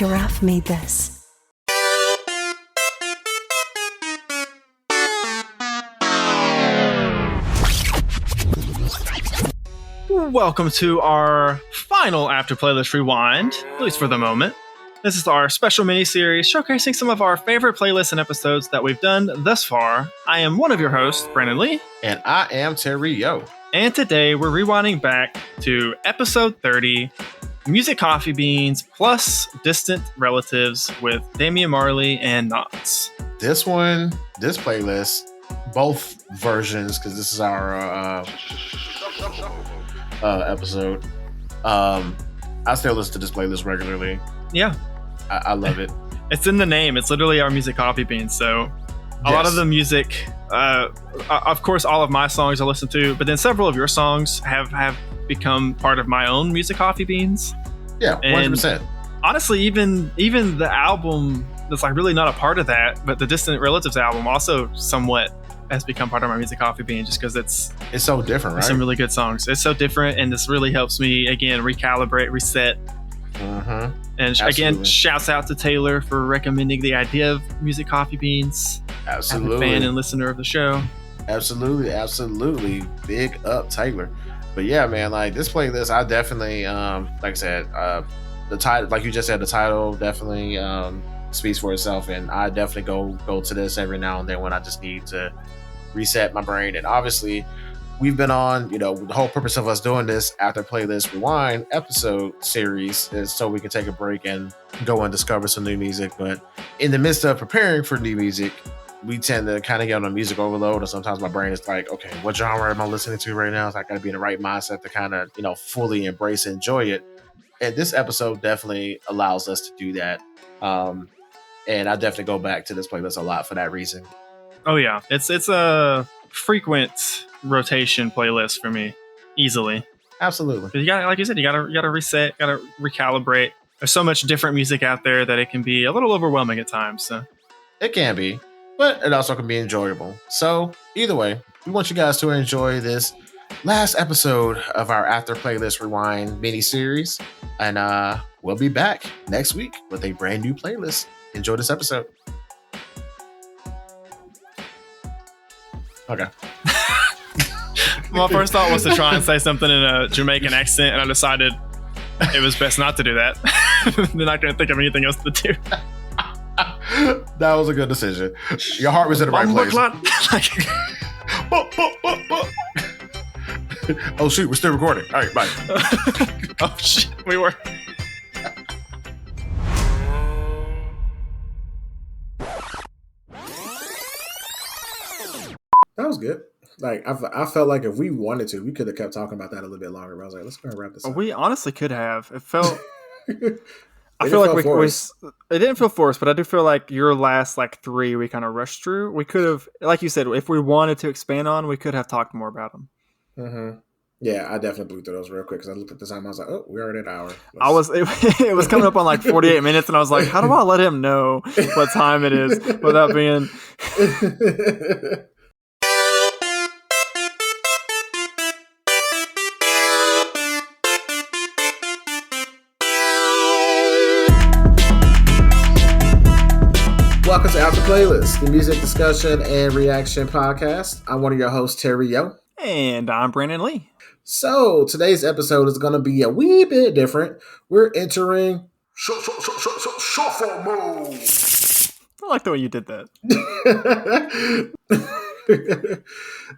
Giraffe made this. Welcome to our final After Playlist Rewind, at least for the moment. This is our special mini-series showcasing some of our favorite playlists and episodes that we've done thus far. I am one of your hosts, Brandon Lee. And I am Terry Yo. And today we're rewinding back to episode 30, Music Coffee Beans plus Distant Relatives with Damian, Marley, and Knots. This playlist, both versions, because this is our episode. I still listen to this playlist regularly. Yeah. I love it. It's in the name. It's literally our Music Coffee Beans. So a lot of the music, of course, all of my songs I listen to, but then several of your songs have become part of my own Music Coffee Beans. Yeah, 100%. And honestly, even the album that's like really not a part of that, but the Distant Relatives album also somewhat has become part of my Music Coffee Bean just because it's so different, right? Some really good songs. It's so different, and this really helps me again recalibrate, reset. Mm-hmm. And again, shouts out to Taylor for recommending the idea of Music Coffee Beans. Absolutely. I'm a fan and listener of the show. Absolutely. Big up Taylor. But yeah, man, like this playlist, I definitely, like I said, the title, like you just said, the title definitely speaks for itself. And I definitely go to this every now and then when I just need to reset my brain. And obviously, we've been on, the whole purpose of us doing this After Playlist Rewind episode series is so we can take a break and go and discover some new music. But in the midst of preparing for new music, we tend to kind of get on a music overload. And sometimes my brain is like, okay, what genre am I listening to right now? So I got to be in the right mindset to kind of, fully embrace and enjoy it. And this episode definitely allows us to do that. And I definitely go back to this playlist a lot for that reason. Oh yeah, it's a frequent rotation playlist for me, easily. Absolutely. You got, like you said, you gotta reset, gotta recalibrate. There's so much different music out there that it can be a little overwhelming at times. So it can be, but it also can be enjoyable. So either way, we want you guys to enjoy this last episode of our After Playlist Rewind mini series, and we'll be back next week with a brand new playlist. Enjoy this episode. Okay. My first thought was to try and say something in a Jamaican accent, and I decided it was best not to do that. They're not going to think of anything else to do. That was a good decision. Your heart was in the right place. Oh, shoot. We're still recording. All right, bye. Oh, shit. We were. That was good. Like I felt like if we wanted to, we could have kept talking about that a little bit longer. But I was like, let's go and wrap this up. We honestly could have. It felt. I feel like we it didn't feel forced, but I do feel like your last three we kind of rushed through. We could have, like you said, if we wanted to expand on, we could have talked more about them. Mm-hmm. Yeah, I definitely blew through those real quick because I looked at the time. I was like, oh, we're already at an hour. It was coming up on 48 minutes, and I was like, how do I let him know what time it is without being? Welcome to After Playlist, the music discussion and reaction podcast. I'm one of your hosts, Terry Yo. And I'm Brandon Lee. So, today's episode is going to be a wee bit different. We're entering shuffle mode. I like the way you did that.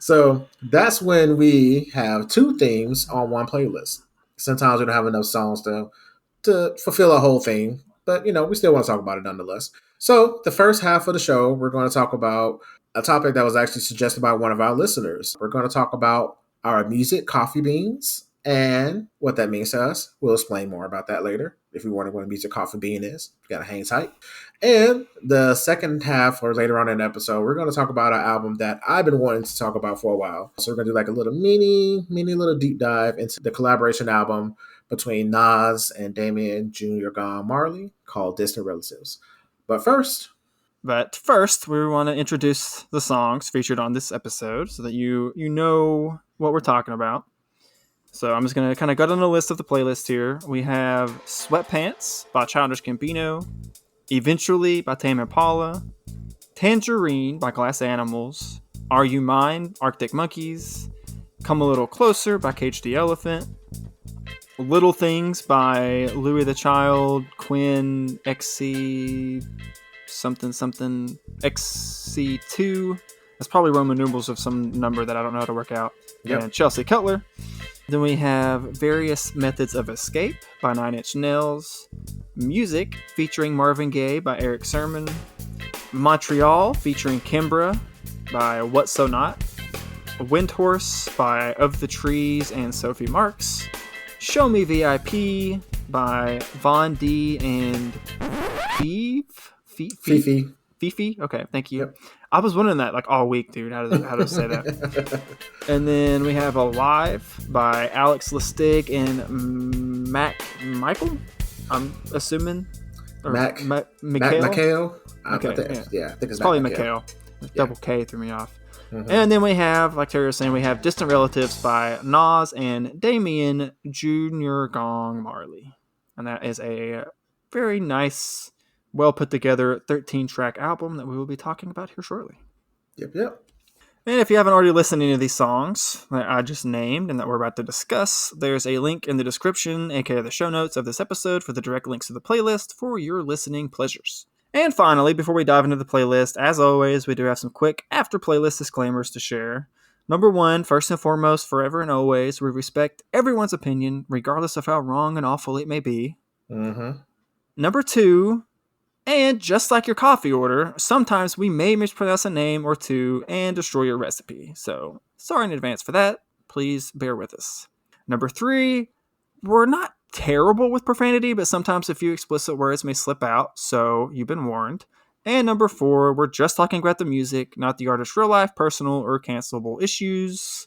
So, that's when we have two themes on one playlist. Sometimes we don't have enough songs to fulfill a whole theme, but, we still want to talk about it nonetheless. So the first half of the show, we're going to talk about a topic that was actually suggested by one of our listeners. We're going to talk about our music coffee beans and what that means to us. We'll explain more about that later. If you wonder what a music coffee bean is, you got to hang tight. And the second half, or later on in the episode, we're going to talk about an album that I've been wanting to talk about for a while. So we're going to do a little mini little deep dive into the collaboration album between Nas and Damian Jr. Gong Marley called Distant Relatives. But first, we want to introduce the songs featured on this episode so that you know what we're talking about. So I'm just going to kind of go down the list of the playlist here. We have Sweatpants by Childish Gambino, Eventually by Tame Impala, Tangerine by Glass Animals, Are You Mine? Arctic Monkeys, Come a Little Closer by Cage the Elephant, Little Things by Louis the Child, Quinn, XC something, XCII. That's probably Roman numerals of some number that I don't know how to work out. Yep. And Chelsea Cutler. Then we have Various Methods of Escape by Nine Inch Nails, Music featuring Marvin Gaye by Erick Sermon, Montreal featuring Kimbra by What So Not, Windhorse by Of the Trees and Sophie Marks, Show Me VIP by Von D and Phephe. Okay, thank you. Yep. I was wondering that like all week, dude. How to say that? And then we have Alive by Alex Lustig and Mikkael. I'm assuming. Or Makk. Mikkael. Okay, Okay, I think it's Probably Mikkael. Mikkael. Double K threw me off. Mhm. And then we have, like Terry was saying, we have Distant Relatives by Nas and Damian Jr. Gong Marley. And that is a very nice, well put together 13-track album that we will be talking about here shortly. Yep. And if you haven't already listened to any of these songs that I just named and that we're about to discuss, there's a link in the description, aka the show notes of this episode, for the direct links to the playlist for your listening pleasures. And finally, before we dive into the playlist, as always, we do have some quick after playlist disclaimers to share. Number one, first and foremost, forever and always, we respect everyone's opinion, regardless of how wrong and awful it may be. Mm-hmm. Number two, and just like your coffee order, sometimes we may mispronounce a name or two and destroy your recipe. So, sorry in advance for that. Please bear with us. Number three, we're not terrible with profanity, but sometimes a few explicit words may slip out, so you've been warned. And number four, we're just talking about the music, not the artist's real life, personal, or cancelable issues.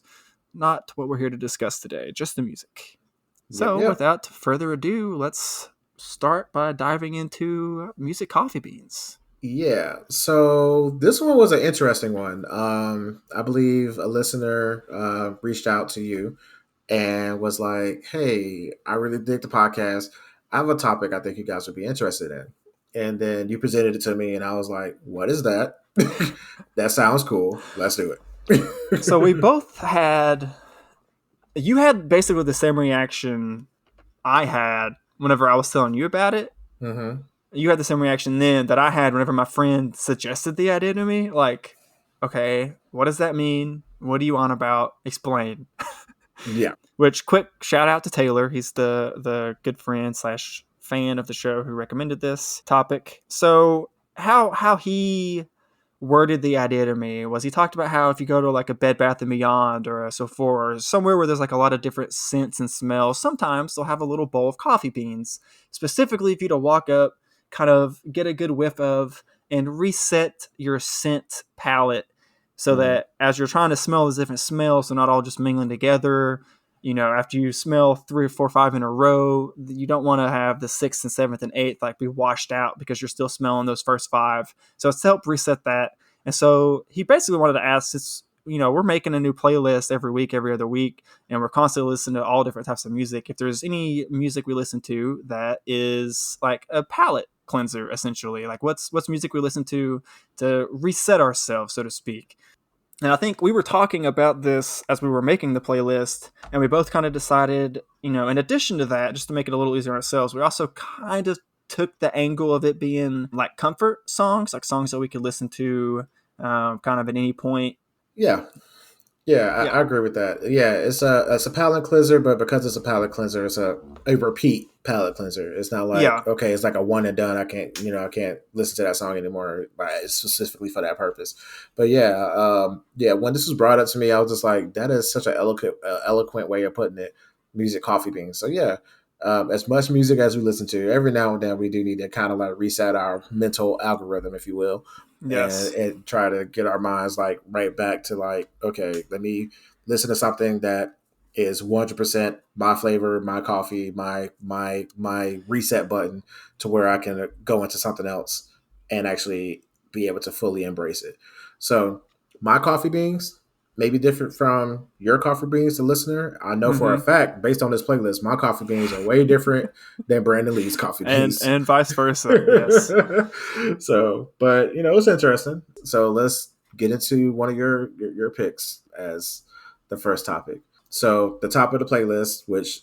Not what we're here to discuss today, just the music. So, Yep. without further ado, let's start by diving into music coffee beans. Yeah, so this one was an interesting one. I believe a listener reached out to you and was like, "Hey, I really dig the podcast. I have a topic I think you guys would be interested in." And then you presented it to me, and I was like, "What is that?" That sounds cool. Let's do it. So we both had, you had basically the same reaction I had whenever I was telling you about it. Mm-hmm. You had the same reaction then that I had whenever my friend suggested the idea to me. Like, okay, what does that mean? What are you on about? Explain. Yeah. Which, quick shout out to Taylor. He's the good friend / fan of the show who recommended this topic. So how he worded the idea to me was he talked about how if you go to like a Bed Bath & Beyond or a Sephora or somewhere where there's like a lot of different scents and smells, sometimes they'll have a little bowl of coffee beans, specifically for you to walk up, kind of get a good whiff of, and reset your scent palette so that as you're trying to smell those different smells, they're not all just mingling together. You know, after you smell 3, 4, 5 in a row, you don't want to have the 6th and 7th and 8th like be washed out because you're still smelling those first 5. So it's to help reset that. And so he basically wanted to ask, it's, you know, we're making a new playlist every week, every other week, and we're constantly listening to all different types of music. If there's any music we listen to that is like a palate cleanser, essentially, like what's music we listen to reset ourselves, so to speak. And I think we were talking about this as we were making the playlist, and we both kind of decided, you know, in addition to that, just to make it a little easier on ourselves, we also kind of took the angle of it being like comfort songs, like songs that we could listen to kind of at any point. Yeah, I agree with that. Yeah, it's a palate cleanser, but because it's a palate cleanser, it's a repeat palate cleanser. It's not like okay, it's like a one and done. I can't listen to that song anymore specifically for that purpose. But when this was brought up to me, I was just like, that is such an eloquent way of putting it. Music, coffee beans. So yeah, as much music as we listen to, every now and then we do need to kind of like reset our mental algorithm, if you will. Yes. And try to get our minds like right back to like, okay, let me listen to something that is 100% my flavor, my coffee, my reset button to where I can go into something else and actually be able to fully embrace it. So my coffee beans, maybe different from your coffee beans, the listener. I know for a fact, based on this playlist, my coffee beans are way different than Brandon Lee's coffee beans, and vice versa. Yes. So, but it's interesting. So let's get into one of your picks as the first topic. So the top of the playlist, which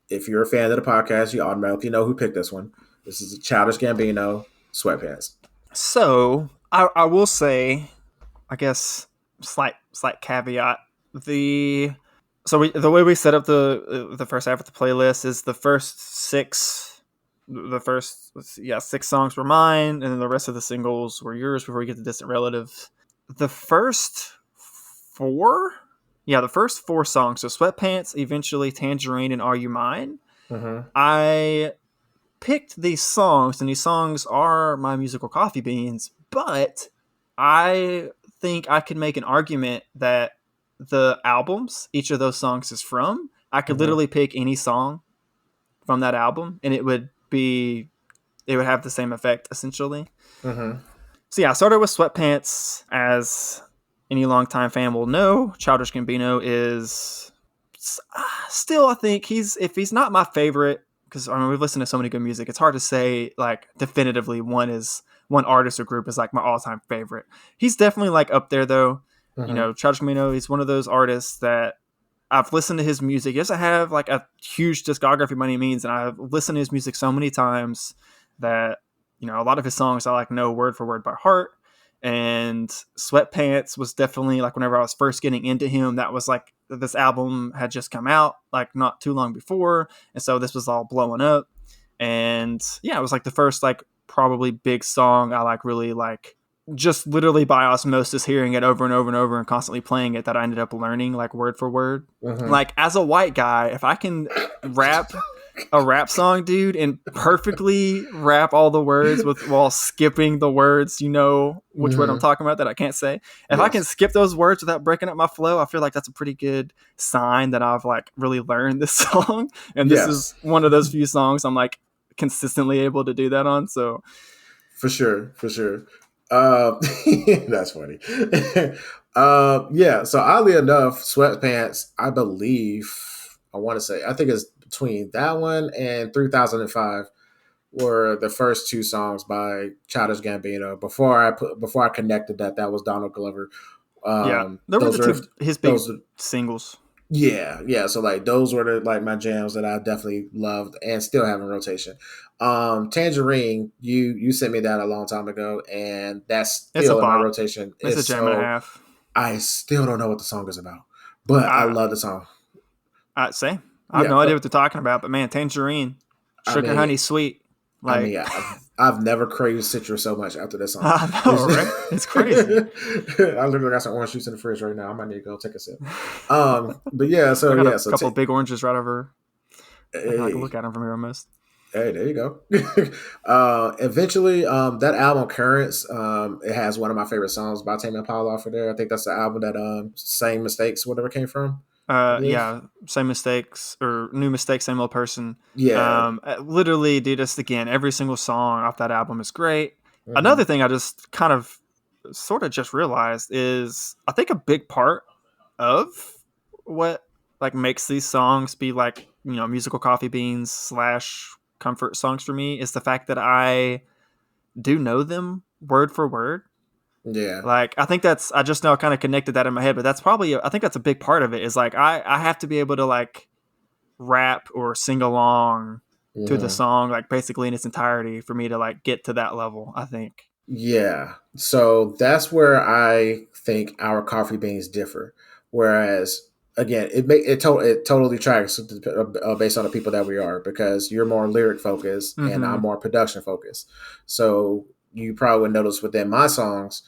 if you're a fan of the podcast, you automatically know who picked this one. This is Childish Gambino, Sweatpants. So I will say, I guess slight caveat. The way we set up the first half of the playlist is the first six songs were mine, and then the rest of the singles were yours before we get to Distant Relative. The first four songs, so Sweatpants, eventually Tangerine, and Are You Mine. Mm-hmm. I picked these songs, and these songs are my musical coffee beans, but I think I could make an argument that the albums each of those songs is from, I could literally pick any song from that album, and it would have the same effect, essentially. Mm-hmm. So yeah, I started with Sweatpants. As any longtime fan will know, Childish Gambino is still, I think if he's not my favorite, because we've listened to so many good music, it's hard to say like definitively one artist or group is like my all-time favorite. He's definitely like up there though. Mm-hmm. Childish Gambino, he's one of those artists that I've listened to his music. He doesn't have like a huge discography by any means, and I've listened to his music so many times that a lot of his songs I like know word for word by heart. And Sweatpants was definitely like whenever I was first getting into him, that was like this album had just come out like not too long before, and so this was all blowing up. And yeah, it was like the first like probably big song I like really like, just literally by osmosis hearing it over and over and over and constantly playing it, that I ended up learning like word for word. Mm-hmm. Like as a white guy, if I can rap a rap song, dude, and perfectly rap all the words while skipping the words, which word I'm talking about that I can't say. If I can skip those words without breaking up my flow, I feel like that's a pretty good sign that I've like really learned this song. And this is one of those few songs I'm like consistently able to do that on. So for sure. That's funny. Yeah. So oddly enough, Sweatpants, I think it's between that one and 3005 were the first two songs by Childish Gambino before I connected that was Donald Glover. There were his big singles. Yeah. So like those were my jams that I definitely loved and still have in rotation. Tangerine, you sent me that a long time ago, and that's still in my rotation. It's a jam and a half. I still don't know what the song is about, but I love the song. Same. I have no idea what they're talking about, but man, Tangerine, sugar honey sweet. Like, I've never craved citrus so much after this song. I know, right? It's crazy. I literally got some orange juice in the fridge right now. I might need to go take a sip. But yeah, so I got a couple big oranges right over. Hey. I can look at them from here almost. Hey, there you go. Eventually, that album Currents, it has one of my favorite songs by Tame Impala off of there. I think that's the album that Same Mistakes, whatever came from. Same mistakes or new mistakes, same old person. Literally, dude, just again, every single song off that album is great. Mm-hmm. Another thing I just kind of sort of just realized is I think a big part of what like makes these songs be like musical coffee beans / comfort songs for me is the fact that I do know them word for word. Yeah. Like, I think I just now kind of connected that in my head, but that's probably, I think that's a big part of it is like, I have to be able to like rap or sing along to the song, like basically in its entirety for me to like get to that level, I think. Yeah. So that's where I think our coffee beans differ. Whereas again, it totally tracks based on the people that we are, because you're more lyric focused and I'm more production focused. So you probably would notice within my songs,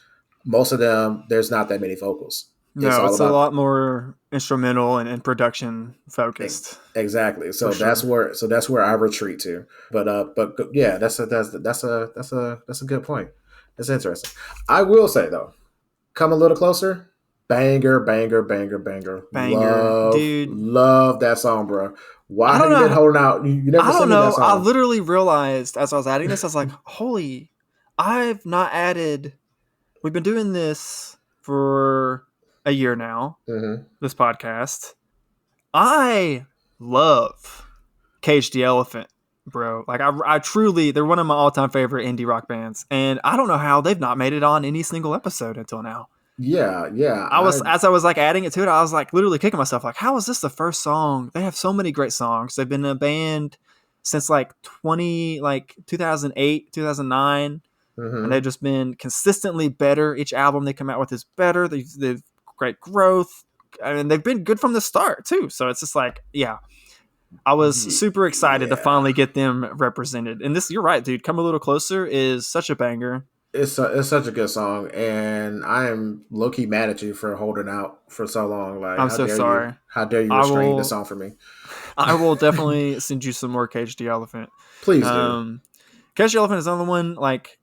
most of them, there's not that many vocals. It's a lot more instrumental and production focused. Exactly. So that's where I retreat to. But yeah, that's a good point. That's interesting. I will say though, come a little closer. Banger. Dude. Love that song, bro. Why have you been holding out? You never I don't me know. That song. I literally realized as I was adding this, I was like, I've not added. We've been doing this for a year now. Mm-hmm. This podcast, I love Cage the Elephant, bro. Like I truly, they're one of my all-time favorite indie rock bands, and I don't know how they've not made it on any single episode until now. Yeah, yeah. As I was like adding it to it, I was like literally kicking myself, like, how is this the first song? They have so many great songs. They've been a band since like 2008, 2009, and they've just been consistently better. Each album they come out with is better. They've great growth. I mean, they've been good from the start too. So it's just like, yeah, I was super excited to finally get them represented. And this, you're right, dude. Come a Little Closer is such a banger. It's such a good song, and I am low key mad at you for holding out for so long. Like, I'm so sorry. How dare you restrain this song for me? I will definitely send you some more Cage the Elephant. Please do. Cage the Elephant is another one. Like,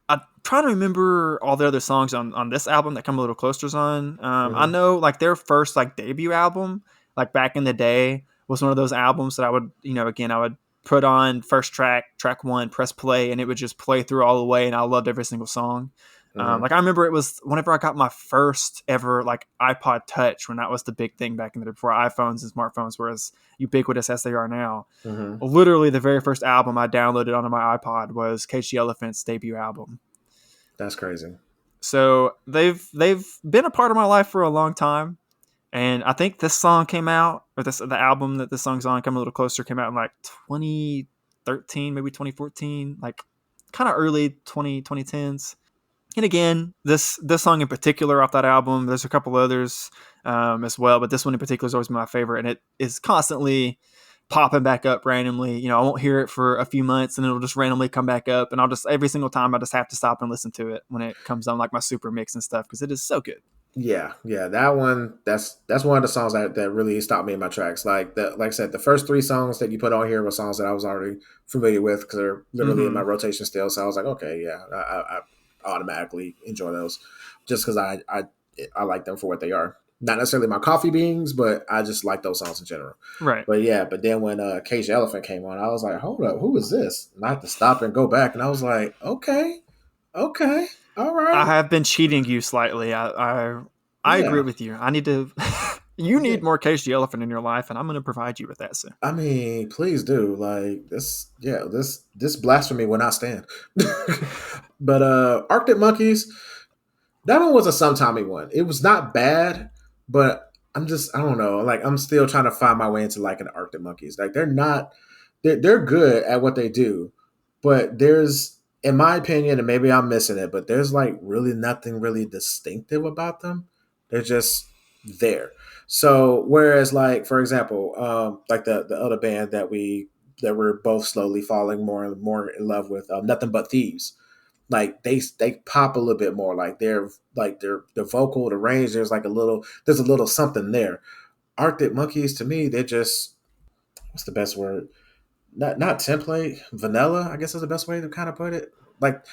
I'm trying to remember all the other songs on this album that Come a Little Closer's on. I know like their first like debut album, like back in the day, was one of those albums that I would, I would put on first track 1, press play, and it would just play through all the way, and I loved every single song. Like I remember it was whenever I got my first ever like iPod Touch, when that was the big thing back in the day, before iPhones and smartphones were as ubiquitous as they are now. Literally the very first album I downloaded onto my iPod was Cage the Elephant's debut album. That's crazy. So they've been a part of my life for a long time. And I think this song came out, or the album that this song's on, Come a Little Closer, came out in like 2013, maybe 2014, like kind of early 2010s. And again, this song in particular off that album, there's a couple others as well, but this one in particular is always my favorite, and it is constantly popping back up randomly. I won't hear it for a few months, and it'll just randomly come back up, and I'll just every single time I just have to stop and listen to it when it comes on like my super mix and stuff, because it is so good. Yeah, that one. That's one of the songs that really stopped me in my tracks. Like I said, the first 3 songs that you put on here were songs that I was already familiar with because they're literally in my rotation still. So I was like, okay, yeah, I automatically enjoy those just because I like them for what they are. Not necessarily my coffee beans, but I just like those songs in general. Right. But then when Cage the Elephant came on, I was like, hold up, who is this? And I had to stop and go back, and I was like, okay, all right. I have been cheating you slightly. I agree with you. I need to. You need more Cage the Elephant in your life, and I'm going to provide you with that soon. I mean, please do. Like this blasphemy will not stand. But Arctic Monkeys, that one was a sometimey one. It was not bad, but I don't know. Like I'm still trying to find my way into liking the Arctic Monkeys. Like they're good at what they do, but there's, in my opinion, and maybe I'm missing it, but there's like really nothing really distinctive about them. They're just there. So whereas like, for example, like the other band that we're both slowly falling more and more in love with, Nothing But Thieves. Like they pop a little bit more. Like their vocal, the range, there's a little something there. Arctic Monkeys, to me, they're just, what's the best word? Not template, vanilla, I guess is the best way to kind of put it. Like,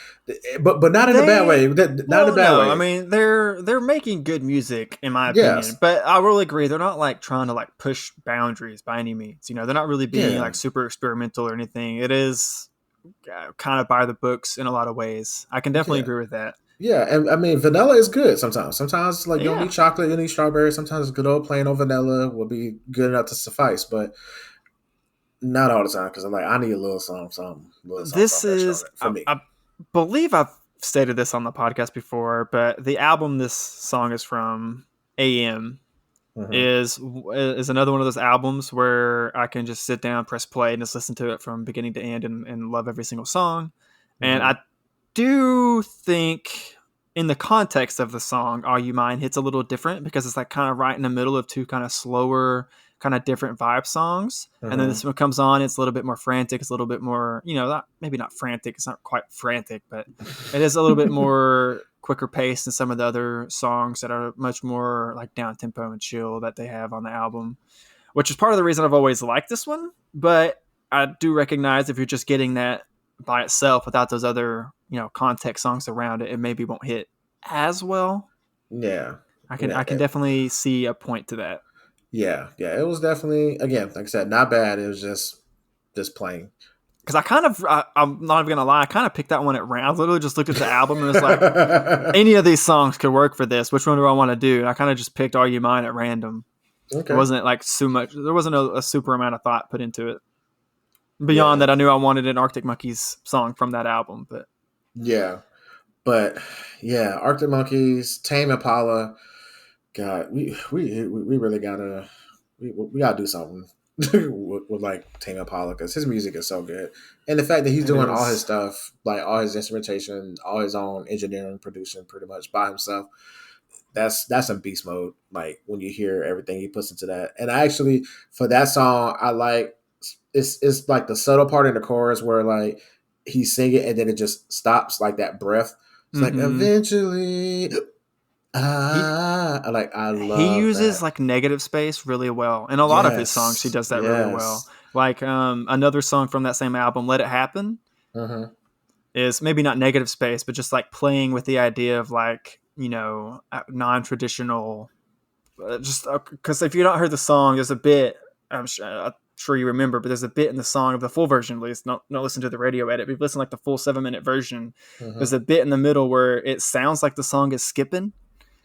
but not in a bad way. Not in a bad way. I mean, they're making good music, in my opinion. Yes. But I will agree, they're not like trying to like push boundaries by any means. They're not really being like super experimental or anything. It is kind of by the books in a lot of ways. I can definitely agree with that. Yeah, and I mean, vanilla is good sometimes. Sometimes like you don't need chocolate, you need strawberry. Sometimes good old plain old vanilla will be good enough to suffice, but not all the time, because I'm like, I need a little something. This is for me. I believe I've stated this on the podcast before, but the album this song is from, AM, is another one of those albums where I can just sit down, press play, and just listen to it from beginning to end and love every single song. And I do think in the context of the song, Are You Mine hits a little different because it's like kind of right in the middle of two kind of slower, kind of different vibe songs. And then this one comes on, it's a little bit more frantic. It's a little bit more, maybe not frantic. It's not quite frantic, but it is a little bit more quicker pace than some of the other songs that are much more like down tempo and chill that they have on the album, which is part of the reason I've always liked this one. But I do recognize if you're just getting that by itself without those other, context songs around it, it maybe won't hit as well. Yeah. I can definitely see a point to that. Yeah, it was definitely, again, like I said, not bad. It was just plain. because I'm not even gonna lie, I kind of picked that one at random. I literally just looked at the album and was like, any of these songs could work for this. Which one do I want to do? And I kind of just picked Are You Mine at random. Okay. It wasn't like so much. There wasn't a super amount of thought put into it. Beyond that, I knew I wanted an Arctic Monkeys song from that album. But Arctic Monkeys, Tame Impala. God, we really gotta do something with like Tame Impala because his music is so good, and the fact that he's doing all his stuff, like all his instrumentation, all his own engineering, producing, pretty much by himself. That's some beast mode. Like when you hear everything he puts into that, and I actually for that song, I like it's like the subtle part in the chorus where like he's singing and then it just stops, like that breath. It's like eventually. I love he uses that. like negative space really well. In a lot of his songs, he does that really well. Like another song from that same album, Let It Happen, is maybe not negative space, but just like playing with the idea of like, non-traditional. Just because if you don't heard the song, there's a bit, I'm sure you remember, but there's a bit in the song of the full version, at least, not listen to the radio edit, but if you listen like the full 7-minute version, there's a bit in the middle where it sounds like the song is skipping.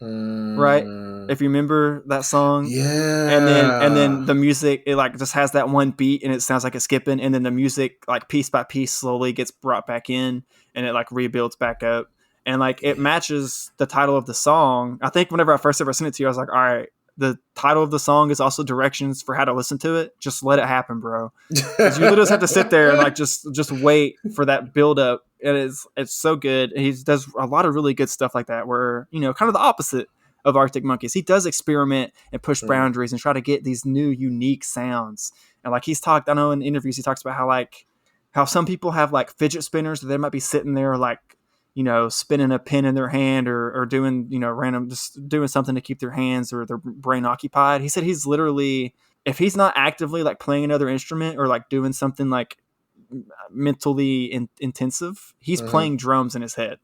Right, if you remember that song, and then the music, it like just has that one beat and it sounds like it's skipping, and then the music like piece by piece slowly gets brought back in and it like rebuilds back up, and like it matches the title of the song. I think whenever I first ever sent it to you, I was like, all right, the title of the song is also directions for how to listen to it. Just let it happen, bro. Because you literally just have to sit there and like just wait for that build up. It's so good. He does a lot of really good stuff like that where, kind of the opposite of Arctic Monkeys. He does experiment and push boundaries and try to get these new unique sounds. And like he's talked, I know in interviews, he talks about how some people have like fidget spinners that they might be sitting there like, spinning a pen in their hand or doing, random, just doing something to keep their hands or their brain occupied. He said he's literally, if he's not actively like playing another instrument or like doing something like mentally intensive, he's playing drums in his head.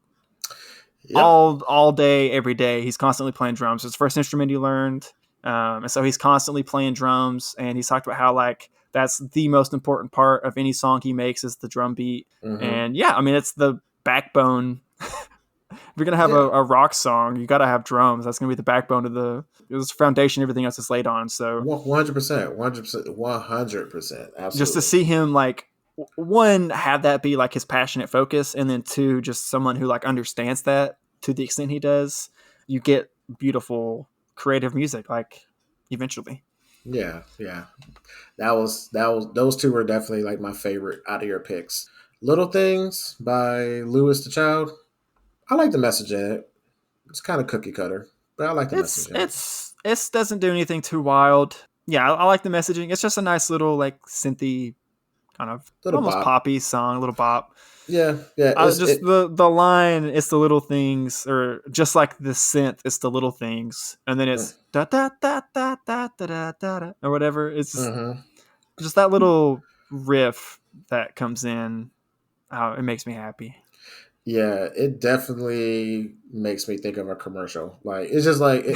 Yep. All day, every day. He's constantly playing drums. It's the first instrument he learned. And so he's constantly playing drums. And he's talked about how like that's the most important part of any song he makes is the drum beat. And yeah, I mean, it's the backbone. If you're going to have a rock song, you got to have drums. That's going to be the backbone of the foundation everything else is laid on. So 100%. Absolutely. Just to see him like, one, have that be like his passionate focus, and then two, just someone who like understands that to the extent he does, you get beautiful creative music like eventually. Yeah. That was those two were definitely like my favorite out of your picks. Little Things by Louis the Child. I like the message in it. It's kind of cookie cutter, but I like the message in it. It doesn't do anything too wild. Yeah, I like the messaging. It's just a nice little like synthy kind of little almost bop. Poppy song, a little bop. Yeah. The line, it's the little things, or just like the synth, it's the little things, and then it's da da da da da da da or whatever. It's just that little riff that comes in. It makes me happy. Yeah, it definitely makes me think of a commercial. Like it's just like I mean,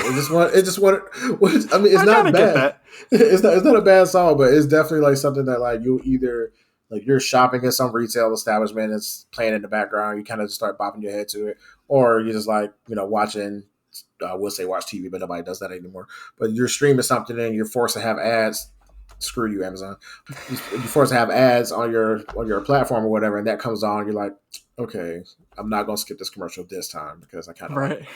it's not bad. It's not a bad song, but it's definitely like something that like you either like you're shopping at some retail establishment, it's playing in the background, you kind of just start bopping your head to it, or you're just like watching. We'll say watch TV, but nobody does that anymore. But you're streaming something and you're forced to have ads. Screw you, Amazon. You're forced to have ads on your platform or whatever, and that comes on. You're like, okay, I'm not gonna skip this commercial this time because I kind of like it.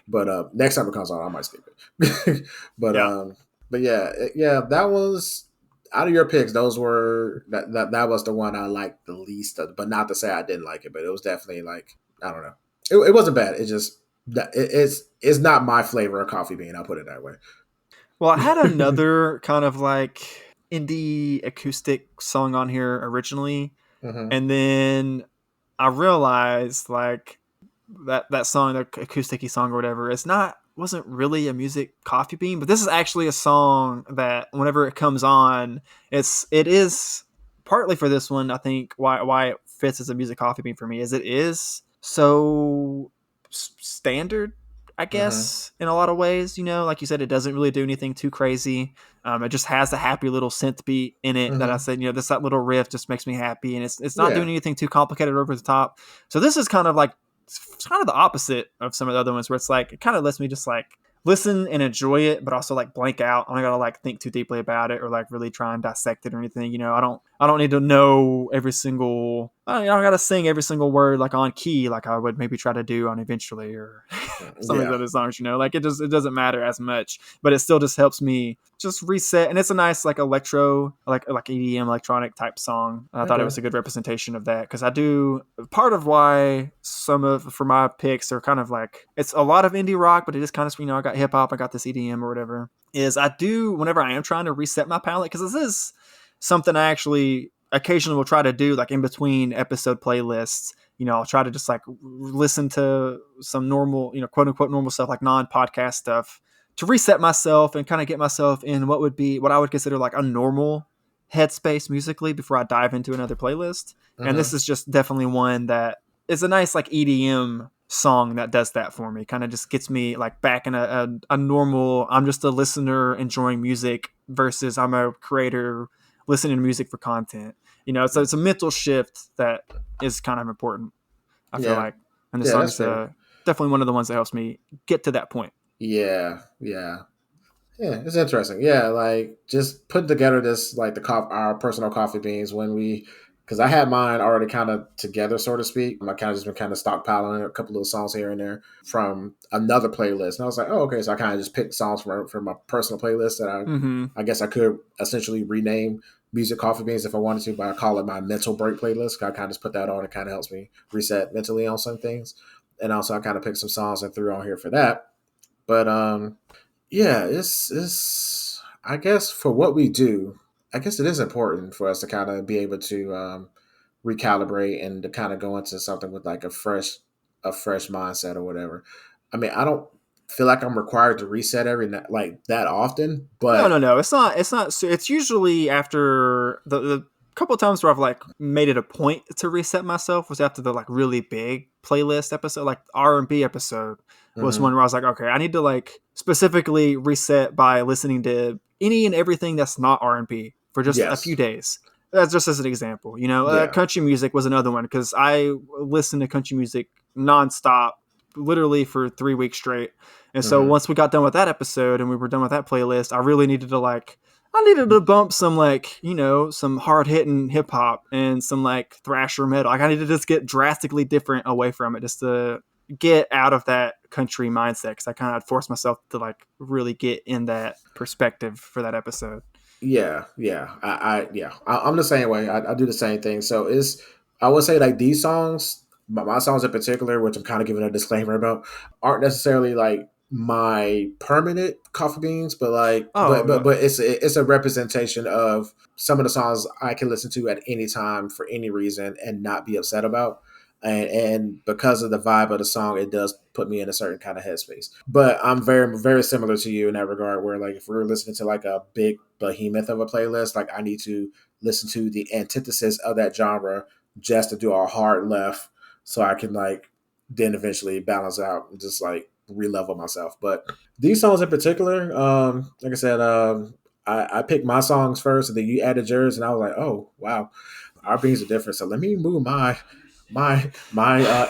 But next time it comes on, I might skip it. But that was out of your picks. Those were that was the one I liked the least. But not to say I didn't like it, but it was definitely like I don't know. It wasn't bad. It just it's not my flavor of coffee bean. I'll put it that way. Well, I had another kind of like indie acoustic song on here originally, and then I realized like that song, the acoustic-y song or whatever, wasn't really a music coffee bean, but this is actually a song that whenever it comes on, it is partly for this one. I think why it fits as a music coffee bean for me is it is so standard I guess, in a lot of ways. Like you said, it doesn't really do anything too crazy. It just has a happy little synth beat in it that I said, that little riff just makes me happy, and it's not doing anything too complicated or over the top. So this is kind of like, it's kind of the opposite of some of the other ones, where it's like, it kind of lets me just like listen and enjoy it, but also like blank out. I don't gotta like think too deeply about it or like really try and dissect it or anything. I don't need to know every single. I don't gotta sing every single word like on key, like I would maybe try to do on Eventually or some of these other songs. Like it doesn't matter as much, but it still just helps me just reset. And it's a nice like electro, like EDM electronic type song. I thought it was a good representation of that, because I do part of why for my picks are kind of like, it's a lot of indie rock, but it is kind of, I got hip hop, I got this EDM or whatever, is I do whenever I am trying to reset my palette, because this is something I actually occasionally will try to do, like in between episode playlists. I'll try to just like listen to some normal, quote unquote normal stuff, like non-podcast stuff, to reset myself and kind of get myself in what I would consider like a normal headspace musically before I dive into another playlist. And this is just definitely one that is a nice like EDM song that does that for me. Kind of just gets me like back in a normal, I'm just a listener enjoying music versus I'm a creator listening to music for content. So it's a mental shift that is kind of important, I feel like. And the song is definitely one of the ones that helps me get to that point. Yeah, it's interesting. Yeah, like just putting together this like our personal coffee beans because I had mine already kind of together, so to speak. I kind of just been kind of stockpiling a couple of songs here and there from another playlist, and I was like, oh, okay. So I kind of just picked songs from my personal playlist that I guess I could essentially rename Music Coffee Beans if I wanted to, but I call it my mental break playlist. I kind of just put that on. It kind of helps me reset mentally on some things, and also I kind of picked some songs and threw on here for that. But it's I guess for what we do, I guess it is important for us to kind of be able to recalibrate and to kind of go into something with like a fresh mindset or whatever. I mean, I don't feel like I'm required to reset every night like that often, but no, it's not. It's usually after the couple of times where I've like made it a point to reset myself was after the like really big playlist episode, like R&B episode was one where I was like, okay, I need to like specifically reset by listening to any and everything that's not R&B for just a few days. That's just as an example, country music was another one, because I listened to country music nonstop, literally for 3 weeks straight. And so once we got done with that episode and we were done with that playlist, I really needed to bump some like, some hard hitting hip hop and some like thrasher metal. Like I needed to just get drastically different away from it, just to get out of that country mindset. Cause I kind of forced myself to like really get in that perspective for that episode. Yeah. I'm the same way. I do the same thing. So I would say like these songs, my songs in particular, which I'm kind of giving a disclaimer about, aren't necessarily like my permanent coffee beans, but like, but it's a representation of some of the songs I can listen to at any time for any reason and not be upset about. And because of the vibe of the song, it does put me in a certain kind of headspace. But I'm very, very similar to you in that regard, where like if we're listening to like a big behemoth of a playlist, like I need to listen to the antithesis of that genre just to do a hard left, so I can like then eventually balance out and just like re-level myself. But these songs in particular, like I said, I picked my songs first, and then you added yours, and I was like, oh wow, our beans are different. So let me move my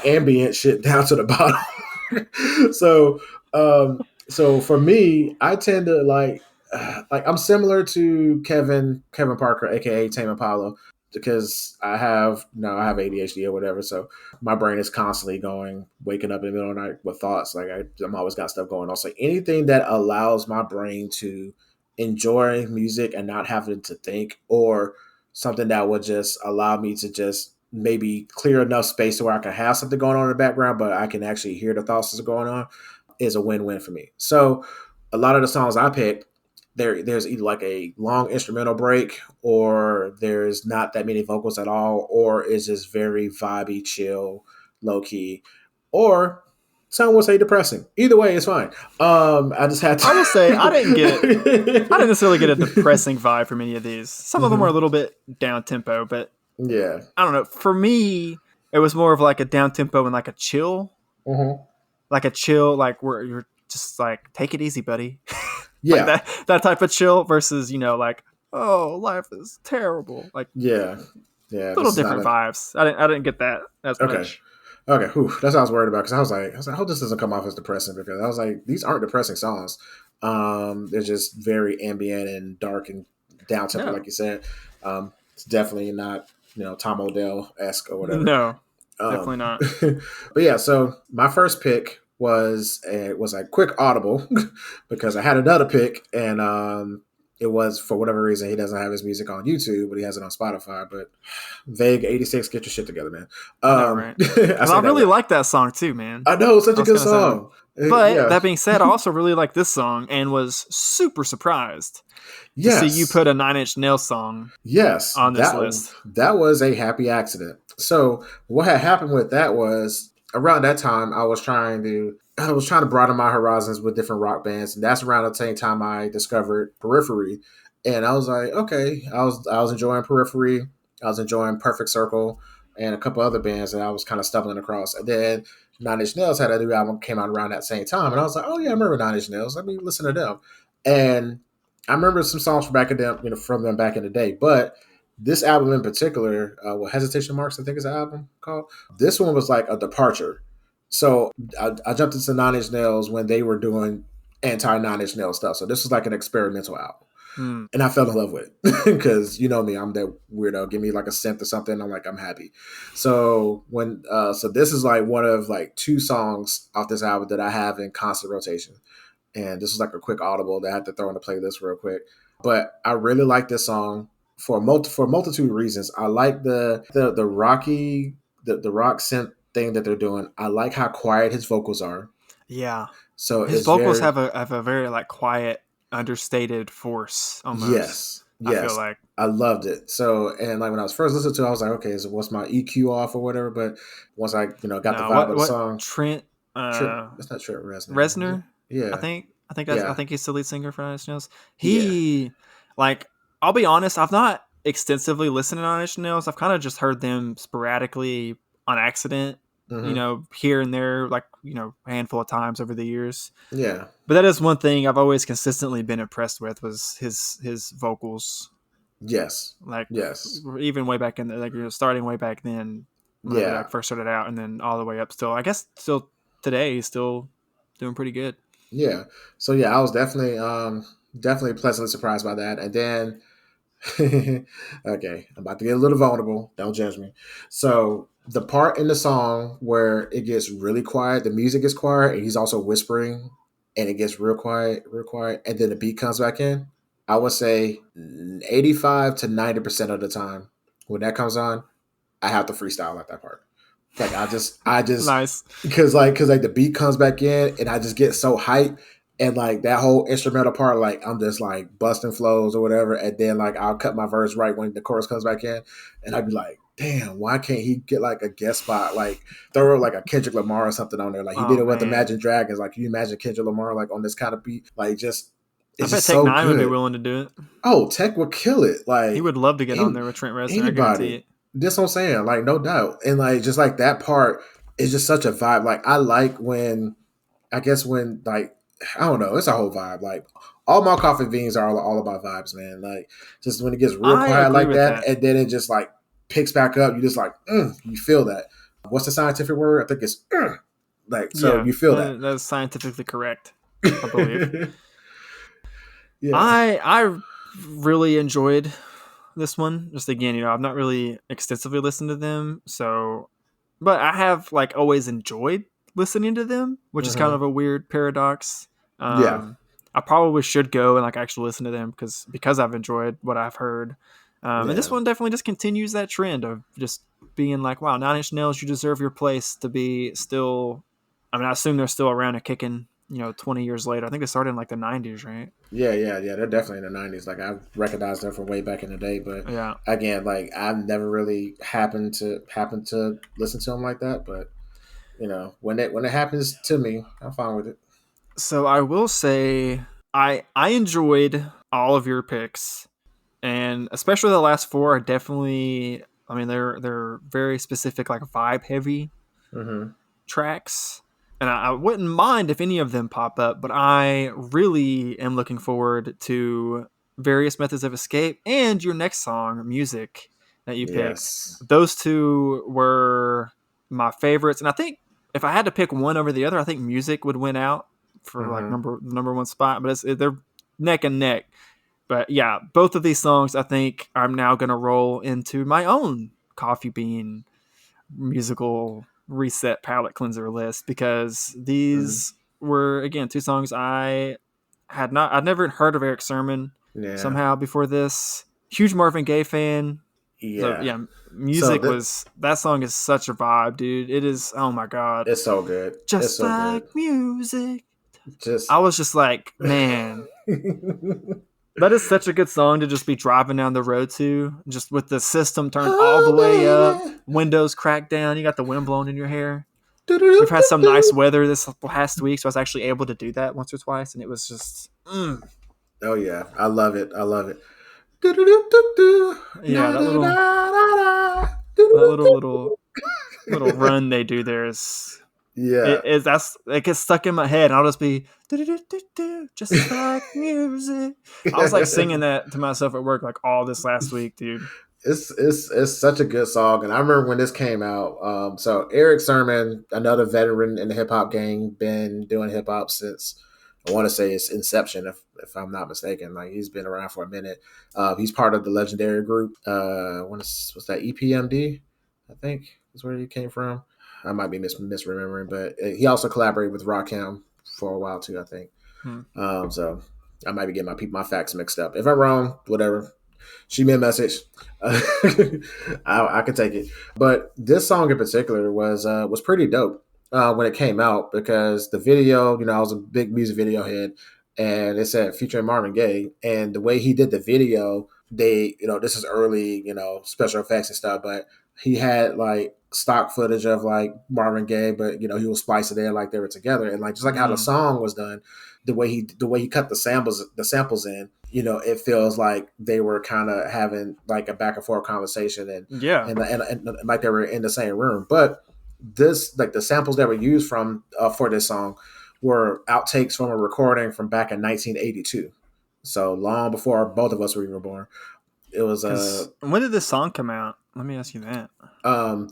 ambient shit down to the bottom. So for me, I tend to like I'm similar to Kevin Parker, aka Tame Impala, because I have ADHD or whatever. So my brain is constantly waking up in the middle of the night with thoughts. Like I'm always got stuff going on. So anything that allows my brain to enjoy music and not having to think, or something that would just allow me to just maybe clear enough space to where I can have something going on in the background, but I can actually hear the thoughts that's going on, is a win-win for me. So a lot of the songs I picked, there's either like a long instrumental break, or there's not that many vocals at all, or it's just very vibey, chill, low key, or some would say depressing. Either way, it's fine. I just had to. I will say I didn't necessarily get a depressing vibe from any of these. Some of them are a little bit down tempo, but yeah, I don't know. For me, it was more of like a down tempo and like a chill like a chill, like where you're just like, take it easy, buddy. Like Yeah, that type of chill versus, like, oh, life is terrible. Like yeah, yeah. little This is not different a vibes. I didn't get that as okay. much. Okay, whew, that's what I was worried about because I was like, I hope this doesn't come off as depressing because I was like, these aren't depressing songs. They're just very ambient and dark and down tempo, No. like you said. It's definitely not Tom Odell esque or whatever. No, definitely Um, not. but yeah, so my first pick was a quick audible because I had another pick and it was for whatever reason he doesn't have his music on YouTube, but he has it on Spotify. But Vague 86, get your shit together, man. I know, right? Because I really like that song too, man. I know, it's such a good song. But that being said, I also really like this song and was super surprised to see you put a Nine Inch Nails song on this list. That was a happy accident. So what had happened with that was around that time I was trying to broaden my horizons with different rock bands, and that's around the same time I discovered Periphery. And I was like, okay, I was enjoying Periphery, I was enjoying Perfect Circle, and a couple other bands that I was kind of stumbling across. And then Nine Inch Nails had a new album came out around that same time, and I was like, oh yeah, I remember Nine Inch Nails. Let me listen to them. And I remember some songs from back in them, from them back in the day. But this album in particular, Hesitation Marks, I think is the album called. This one was like a departure. So I jumped into Nine Inch Nails when they were doing anti Nine Inch Nails stuff. So this was like an experimental album. And I fell in love with it because you know me, I'm that weirdo. Give me like a synth or something, I'm like, I'm happy. So so this is like one of like 2 songs off this album that I have in constant rotation. And this is like a quick audible that I had to throw in the playlist real quick. But I really like this song for a multitude of reasons. I like the rocky the rock synth thing that they're doing. I like how quiet his vocals are. Yeah. So his vocals have a very like quiet, understated force almost. Yes. I feel like I loved it. So, and like when I was first listening to it, I was like, okay, so what's my EQ off or whatever? But once I, got the vibe of the song. Trent, that's not Trent Reznor. Reznor? Yeah. I think I think he's the lead singer for Nine Inch Nails. Like, I'll be honest, I've not extensively listened to Nine Inch Nails. I've kind of just heard them sporadically on accident, here and there, like, a handful of times over the years. Yeah. But that is one thing I've always consistently been impressed with was his vocals. Yes. Like, yes. Even way back in the, like, starting way back then when I first started out, and then all the way up still. I guess still today he's still doing pretty good. Yeah. So yeah, I was definitely pleasantly surprised by that. And then okay, I'm about to get a little vulnerable. Don't judge me. So the part in the song where it gets really quiet, the music is quiet, and he's also whispering, and it gets real quiet, and then the beat comes back in. I would say 85 to 90% of the time when that comes on, I have to freestyle at that part. Like I just nice because the beat comes back in and I just get so hyped, and like that whole instrumental part, like I'm just like busting flows or whatever, and then like I'll cut my verse right when the chorus comes back in, and I'd be like, damn, why can't he get like a guest spot, like throw like a Kendrick Lamar or something on there, like he did it with Imagine Dragons. Like, can you imagine Kendrick Lamar like on this kind of beat? Like, just I bet Tech 9 would be willing to do it. Oh, Tech would kill it. Like, he would love to get on there with Trent Reznor. I guarantee it. That's what I'm saying. Like, no doubt. And like, just like that part is just such a vibe. Like, I like when like, I don't know, it's a whole vibe. Like, all my coffee beans are all about vibes, man. Like, just when it gets real quiet like that, and then it just like picks back up, you just like, you feel that. What's the scientific word? I think it's like, so you feel that. That's scientifically correct, I believe. Yeah. I really enjoyed this one. Just again, I've not really extensively listened to them, but I have like always enjoyed listening to them, which is kind of a weird paradox. I probably should go and like actually listen to them because I've enjoyed what I've heard. And this one definitely just continues that trend of just being like, wow, Nine Inch Nails, you deserve your place to be still. I mean, I assume they're still around and kicking, 20 years later. I think they started in like the 90s, right? Yeah. They're definitely in the 90s. Like, I recognized them from way back in the day, but again, like I've never really happened to listen to them like that. But when it happens to me, I'm fine with it. So I will say I enjoyed all of your picks, and especially the last 4 are definitely. I mean, they're very specific, like vibe heavy tracks. and I wouldn't mind if any of them pop up, but I really am looking forward to Various Methods of Escape and your next song, Music, that you picked. Yes. Those two were my favorites, and I think if I had to pick one over the other, I think Music would win out for like number one spot, but they're neck and neck. But yeah, both of these songs I think I'm now going to roll into my own Coffee Bean musical reset palette cleanser list, because these were, again, two songs I'd never heard of Erick Sermon Yeah. somehow before this. Huge Marvin Gaye fan. Yeah. So yeah, Music that song is such a vibe, dude. It is, oh my God. It's so good. Just it's so like good. music. Just I was just like, man. That is such a good song to just be driving down the road to, just with the system turned all the way up, windows cracked down, you got the wind blowing in your hair. We've had some nice weather this past week, so I was actually able to do that once or twice, and it was just, Oh yeah, I love it. Yeah, that little run they do there is, yeah. It gets stuck in my head, and I'll just be just like music. I was like singing that to myself at work like all this last week, dude. It's such a good song, and I remember when this came out. So Erick Sermon, another veteran in the hip hop game, been doing hip hop since, I want to say, its inception, if I'm not mistaken. Like, he's been around for a minute. He's part of the legendary group. What's that, EPMD? I think is where he came from. I might be misremembering, but he also collaborated with Rakim for a while too, I think. So I might be getting my facts mixed up. If I'm wrong, whatever, shoot me a message. I can take it. But this song in particular was pretty dope when it came out, because the video, I was a big music video head, and it said featuring Marvin Gaye, and the way he did the video, this is early, special effects and stuff, but he had like stock footage of like Marvin Gaye, but he was splicing it in like they were together, and like just like how the song was done, the way he cut the samples in, it feels like they were kind of having like a back and forth conversation, and like they were in the same room. But this, like, the samples that were used from for this song were outtakes from a recording from back in 1982, so long before both of us were even born. It was when did this song come out? Let me ask you that.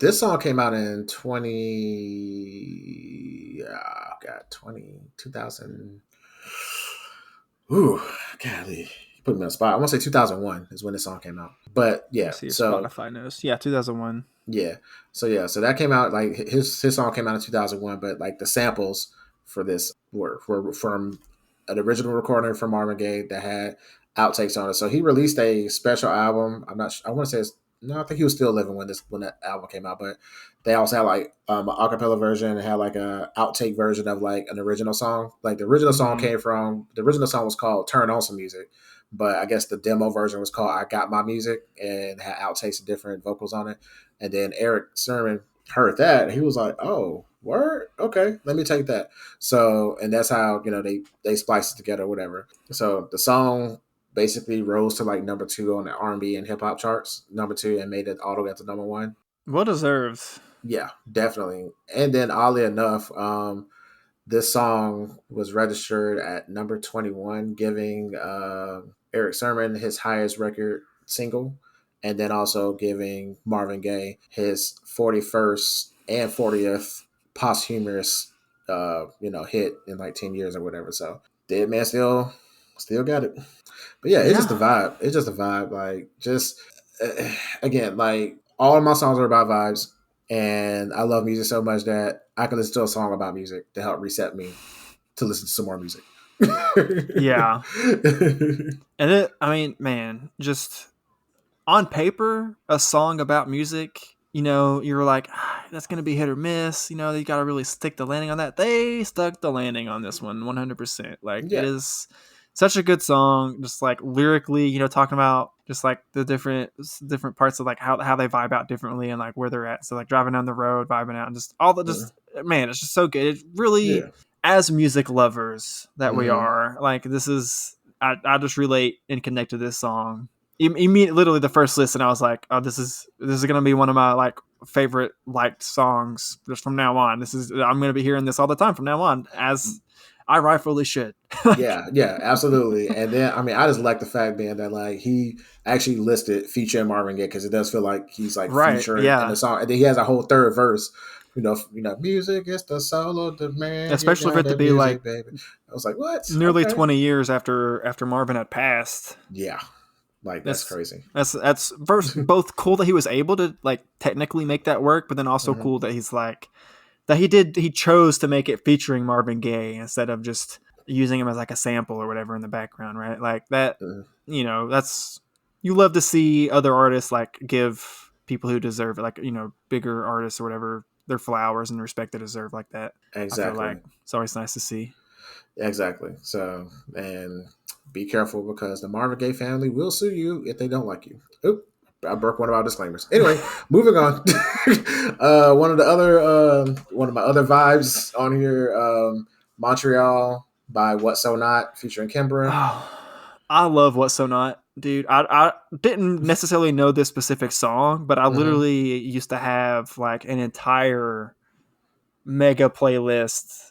This song came out in 2000. Ooh, golly, you put me on the spot. I want to say 2001 is when this song came out. But yeah, so Spotify knows. Yeah, 2001. Yeah, so that came out, like, his song came out in 2001, but like the samples for this were from an original recording from Marvin Gaye that had outtakes on it. So he released a special album. I want to say I think he was still living when that album came out, but they also had like an acapella version and had like a outtake version of like an original song. Like, the original song was called Turn On Some Music, but I guess the demo version was called I Got My Music and had outtakes of different vocals on it. And then Erick Sermon heard that, and he was like, "Oh, word, okay, let me take that." So, and that's how they spliced it together, or whatever. So the song basically rose to like number 2 on the R&B and hip hop charts, number 2, and made it all the way up to number 1. Well deserved. Yeah, definitely. And then, oddly enough, this song was registered at number 21, giving Erick Sermon his highest record single, and then also giving Marvin Gaye his 41st and 40th posthumous hit in like 10 years or whatever. So Dead Man still got it. But yeah, it's just a vibe. It's just a vibe. Like, just again, like, all of my songs are about vibes, and I love music so much that I can listen to a song about music to help reset me to listen to some more music. Yeah. And man, just on paper, a song about music, you're like, that's going to be hit or miss. You got to really stick the landing on that. They stuck the landing on this one 100%. Like, It is such a good song, just like lyrically, talking about just like the different parts of like how they vibe out differently and like where they're at. So like driving down the road, vibing out, and just all the man, it's just so good. It really, as music lovers that we are, like, this is, I just relate and connect to this song. Literally the first listen, I was like, oh, this is gonna be one of my like favorite liked songs just from now on. I'm going to be hearing this all the time from now on, as I rightfully should. Yeah, absolutely. And then I mean, I just like the fact, man, that like he actually listed featuring Marvin Gaye, because it does feel like he's like Right, featuring yeah. in the song, and then he has a whole third verse. Music is the soul of the man. Especially for it to be music, like, baby. I was like, what? Nearly Okay. 20 years after Marvin had passed. Yeah, like that's crazy. That's first both cool that he was able to like technically make that work, but then also cool that he's like that he chose to make it featuring Marvin Gaye instead of just using him as like a sample or whatever in the background, right? Like that, that's, you love to see other artists like give people who deserve it, like, bigger artists or whatever, their flowers and respect they deserve like that. Exactly. I feel like it's always nice to see. Exactly. So, and be careful, because the Marvin Gaye family will sue you if they don't like you. Oop, I broke one of our disclaimers. Anyway, moving on. One of my other vibes on here, Montreal by What So Not featuring Kimbra. Oh, I love What So Not, dude. I didn't necessarily know this specific song, but I literally used to have like an entire mega playlist.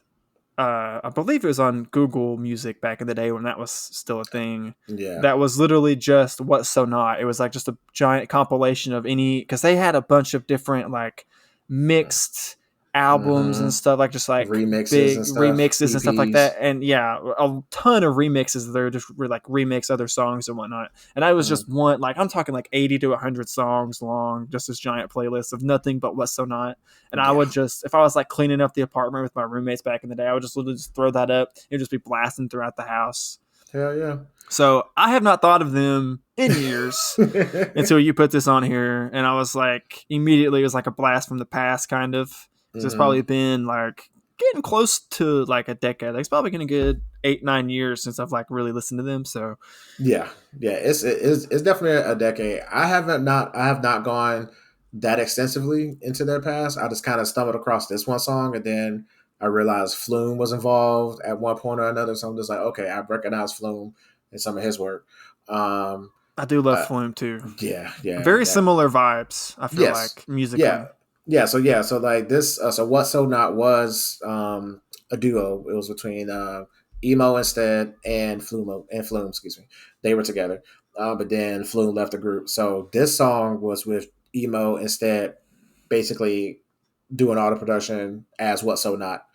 I believe it was on Google Music back in the day when that was still a thing. Yeah. That was literally just What So Not. It was like just a giant compilation of because they had a bunch of different like mixed albums and stuff, like just like remixes big and stuff, remixes and stuff like EPs. that. And yeah, a ton of remixes there, just like remix other songs and whatnot. And I was just one, like I'm talking like 80 to 100 songs long, just this giant playlist of nothing but What So Not. And I would just, if I was like cleaning up the apartment with my roommates back in the day, I would just literally just throw that up. It would just be blasting throughout the house. Hell yeah. So I have not thought of them in years until you put this on here. And I was like, immediately it was like a blast from the past, kind of. So it's probably been like getting close to like a decade. Like it's probably going to get 8-9 years since I've like really listened to them. So yeah, it's definitely a decade. I have not gone that extensively into their past. I just kind of stumbled across this one song, and then I realized Flume was involved at one point or another. So I'm just like, okay, I recognize Flume in some of his work. I do love Flume too. Yeah. Very similar vibes, I feel like, musically. So like this, so What So Not was a duo. It was between Emo Instead and Flume, excuse me. They were together, but then Flume left the group. So this song was with Emo Instead, basically doing all the production as What So Not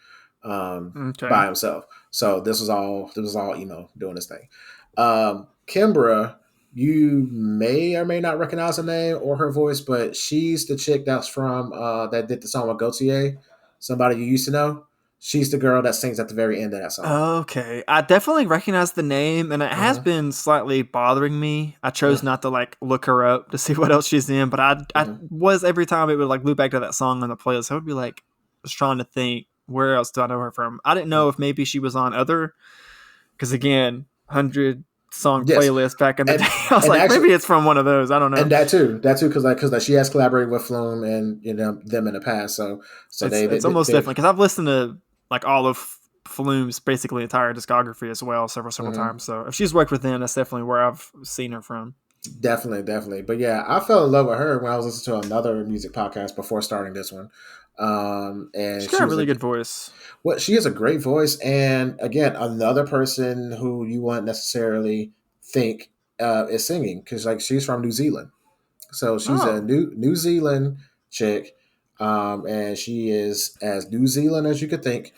by himself. So this was all Emo doing this thing. Kimbra, you may or may not recognize her name or her voice, but she's the chick that's from that did the song with Gautier, Somebody You Used to Know. She's the girl that sings at the very end of that song. Okay. I definitely recognize the name, and it has been slightly bothering me. I chose not to like look her up to see what else she's in, but I was, every time it would like loop back to that song on the playlist, I would be like just trying to think, where else do I know her from? I didn't know if maybe she was on other, because again, 100 song playlist back in the day. I was like, actually, maybe it's from one of those. I don't know. And that too, because she has collaborated with Flume and them in the past. So it's almost different, because I've listened to like all of Flume's basically entire discography as well several times. So if she's worked with them, that's definitely where I've seen her from. Definitely. But yeah, I fell in love with her when I was listening to another music podcast before starting this one. And she's got a really good voice. Well, she has a great voice, and again, another person who you wouldn't necessarily think is singing, because like she's from New Zealand, so she's a New Zealand chick, and she is as New Zealand as you could think,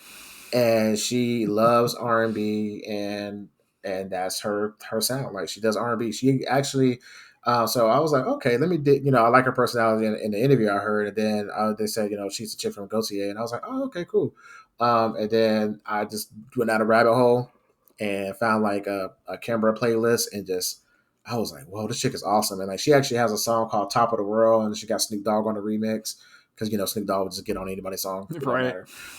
and she loves R&B, and that's her sound. Like she does R&B. She actually. So I was like, okay, let me, I like her personality in the interview I heard. And then they said, she's a chick from Gautier. And I was like, oh, okay, cool. And then I just went down a rabbit hole and found like a Kimbra playlist, and I was like, whoa, this chick is awesome. And like, she actually has a song called Top of the World, and she got Snoop Dogg on the remix, because, Snoop Dogg would just get on anybody's song. Right.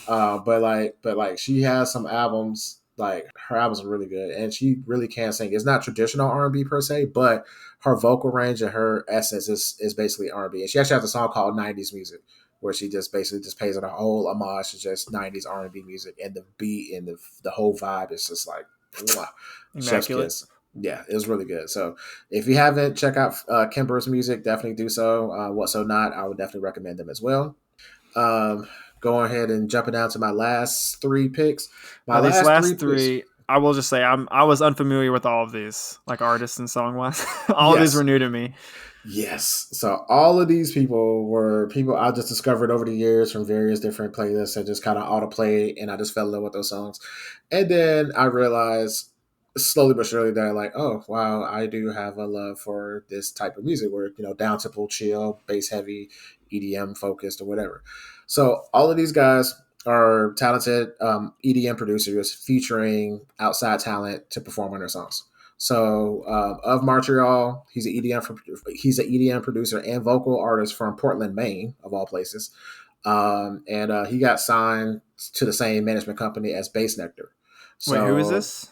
But like she has some albums. Like her albums are really good, and she really can sing. It's not traditional R&B per se, but her vocal range and her essence is basically R&B. And she actually has a song called 90s Music, where she just basically just pays it a whole homage to just 90s R&B music, and the beat and the whole vibe is just like, mwah, immaculate. Yeah, it was really good. So if you haven't checked out Kimbra's music, definitely do so. What So Not, I would definitely recommend them as well. Um, Going ahead and jumping down to my last three picks. My Now, these last three last picks. three, I will just say I was unfamiliar with all of these, like artists and song wise. All of these Yes. were new to me. Yes. So all of these people were people I just discovered over the years from various different playlists. I just kind of autoplayed and I just fell in love with those songs. And then I realized slowly but surely that like, oh wow, I do have a love for this type of music where, down tempo, chill, bass heavy, EDM focused or whatever. So all of these guys are talented EDM producers featuring outside talent to perform on their songs. So of Montreal, he's an EDM producer and vocal artist from Portland, Maine, of all places. And he got signed to the same management company as Bass Nectar. Wait, who is So this?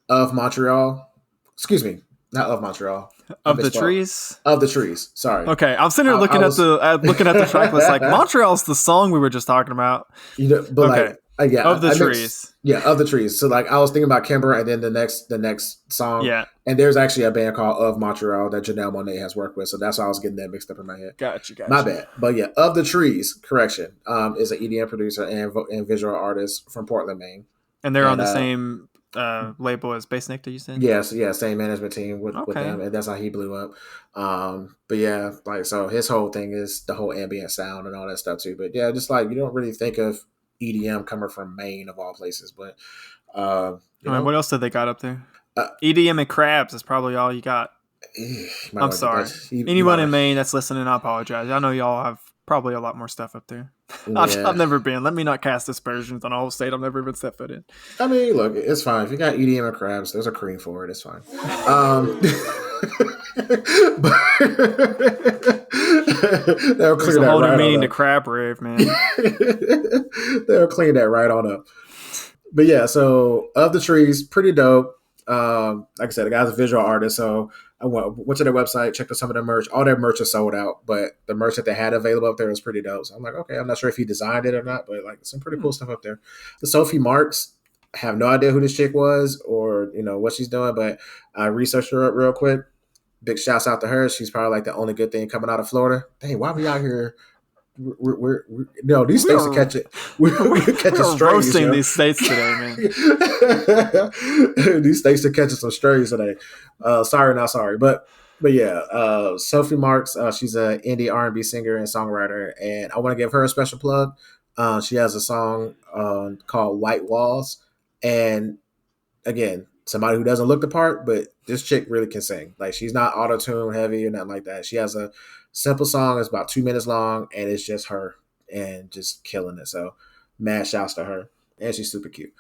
of Montreal, excuse me, not of Montreal, Of the Trees? of the Trees. Sorry. Okay, I'm sitting here looking at the track list. Like Montreal's the song we were just talking about. But Okay. yeah, Of the Trees. Yeah, of the Trees. So like I was thinking about Kimbra, and then the next song. Yeah, And there's actually a band called Of Montreal that Janelle Monáe has worked with. So that's why I was getting that mixed up in my head. gotcha. My bad. But yeah, Of the Trees, correction, is an EDM producer and visual artist from Portland, Maine. And they're on the same label as Bass Nectar, you said? Yes, yeah, same management team with Okay. them, and that's how he blew up. But yeah, like so, his whole thing is the whole ambient sound and all that stuff too. But yeah, just like you don't really think of EDM coming from Maine of all places, but What else did they got up there? Uh, EDM and crabs is probably all you got. I'm sorry. Anyone in Maine that's listening, I apologize. I know y'all have probably a lot more stuff up there. Yeah. I've never been. Let me not cast aspersions on a whole state I've never even set foot in. I mean, look, it's fine. If you got EDM and crabs, there's a cream for it. It's fine. They'll clear There's a that whole new right meaning on to up. crab rave, man. They'll clean that right on up. But yeah, so Of the Trees, pretty dope. Like I said, the guy's a visual artist, so I went to their website, checked out some of their merch. All their merch is sold out, but the merch that they had available up there was pretty dope. So I'm like, okay, I'm not sure if he designed it or not, but like some pretty cool stuff up there. The Sophie Marks, I have no idea who this chick was or what she's doing, but I researched her up real quick. Big shouts out to her. She's probably like the only good thing coming out of Florida. Dang, why are we out here? These states are catching. We're catching strays. Roasting these states today, man. These states are catching some strays today. Sorry, not sorry, but yeah. Sophie Marks, she's an indie R&B singer and songwriter, and I want to give her a special plug. She has a song called "White Walls," and again, somebody who doesn't look the part, but this chick really can sing. Like she's not auto-tune heavy or nothing like that. She has a simple song. It's about 2 minutes long, and it's just her and just killing it. So, mad shouts to her, and she's super cute.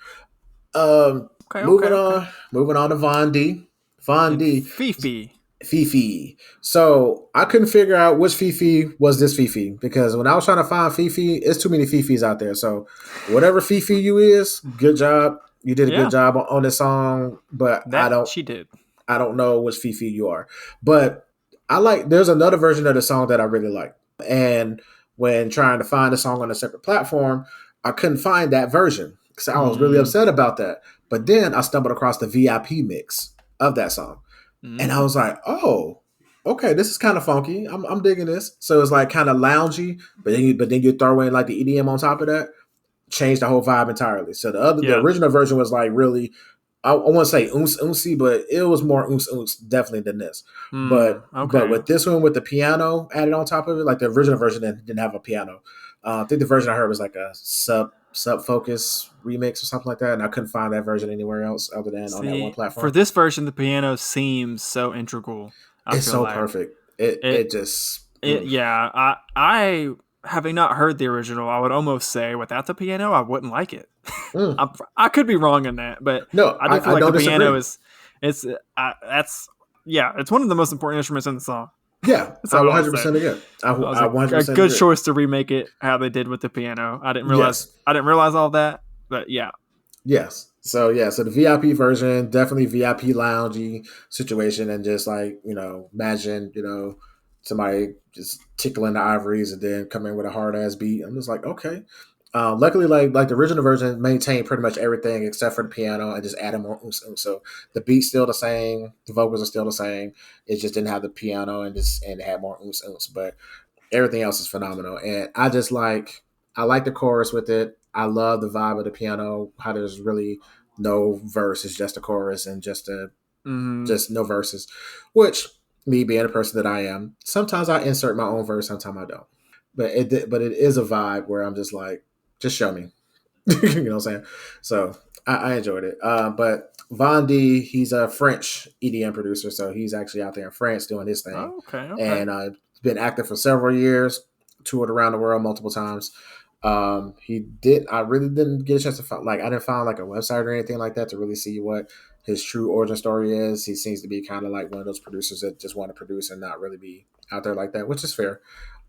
Moving on to Von D. Phephe. So I couldn't figure out which Phephe was this Phephe because when I was trying to find Phephe, it's too many Phephes out there. So whatever Phephe you is, good job. You did a good job on this song, but She did. I don't know which Phephe you are, but there's another version of the song that I really like. And when trying to find a song on a separate platform, I couldn't find that version because I was really upset about that. But then I stumbled across the VIP mix of that song. And I was like, oh, okay, this is kind of funky. I'm digging this. So it's like kind of loungy, but then you throw in like the EDM on top of that, change the whole vibe entirely. So the original version was like really, I want to say oonsy, but it was more oons definitely than this. But with this one with the piano added on top of it, like the original version didn't have a piano. I think the version I heard was like a sub focus remix or something like that, and I couldn't find that version anywhere else other than on that one platform. For this version, the piano seems so integral. It's so perfect. I having not heard the original, I would almost say without the piano, I wouldn't like it. I could be wrong in that, but no, I do feel like the disagree. piano it's one of the most important instruments in the song. Yeah, I 100% agree. I 100% a good choice to remake it how they did with the piano. I didn't realize all that, but yeah. Yes. So the VIP version, definitely VIP loungy situation, and just like, imagine, somebody just tickling the ivories and then come in with a hard ass beat. I'm just like, okay. Luckily, like the original version maintained pretty much everything except for the piano and just added more oomph. So the beat's still the same, the vocals are still the same. It just didn't have the piano and it had more oomph. But everything else is phenomenal. And I like the chorus with it. I love the vibe of the piano. How there's really no verse, it's just a chorus and just no verses. Which me being the person that I am, sometimes I insert my own verse, sometimes I don't. But it is a vibe where I'm just like, just show me. You know what I'm saying? So I enjoyed it. But Von D, he's a French EDM producer, so he's actually out there in France doing his thing. Oh, okay. And been active for several years, toured around the world multiple times. I really didn't get a chance to find, I didn't find like a website or anything like that to really see what his true origin story is. He seems to be kind of like one of those producers that just want to produce and not really be out there like that, which is fair.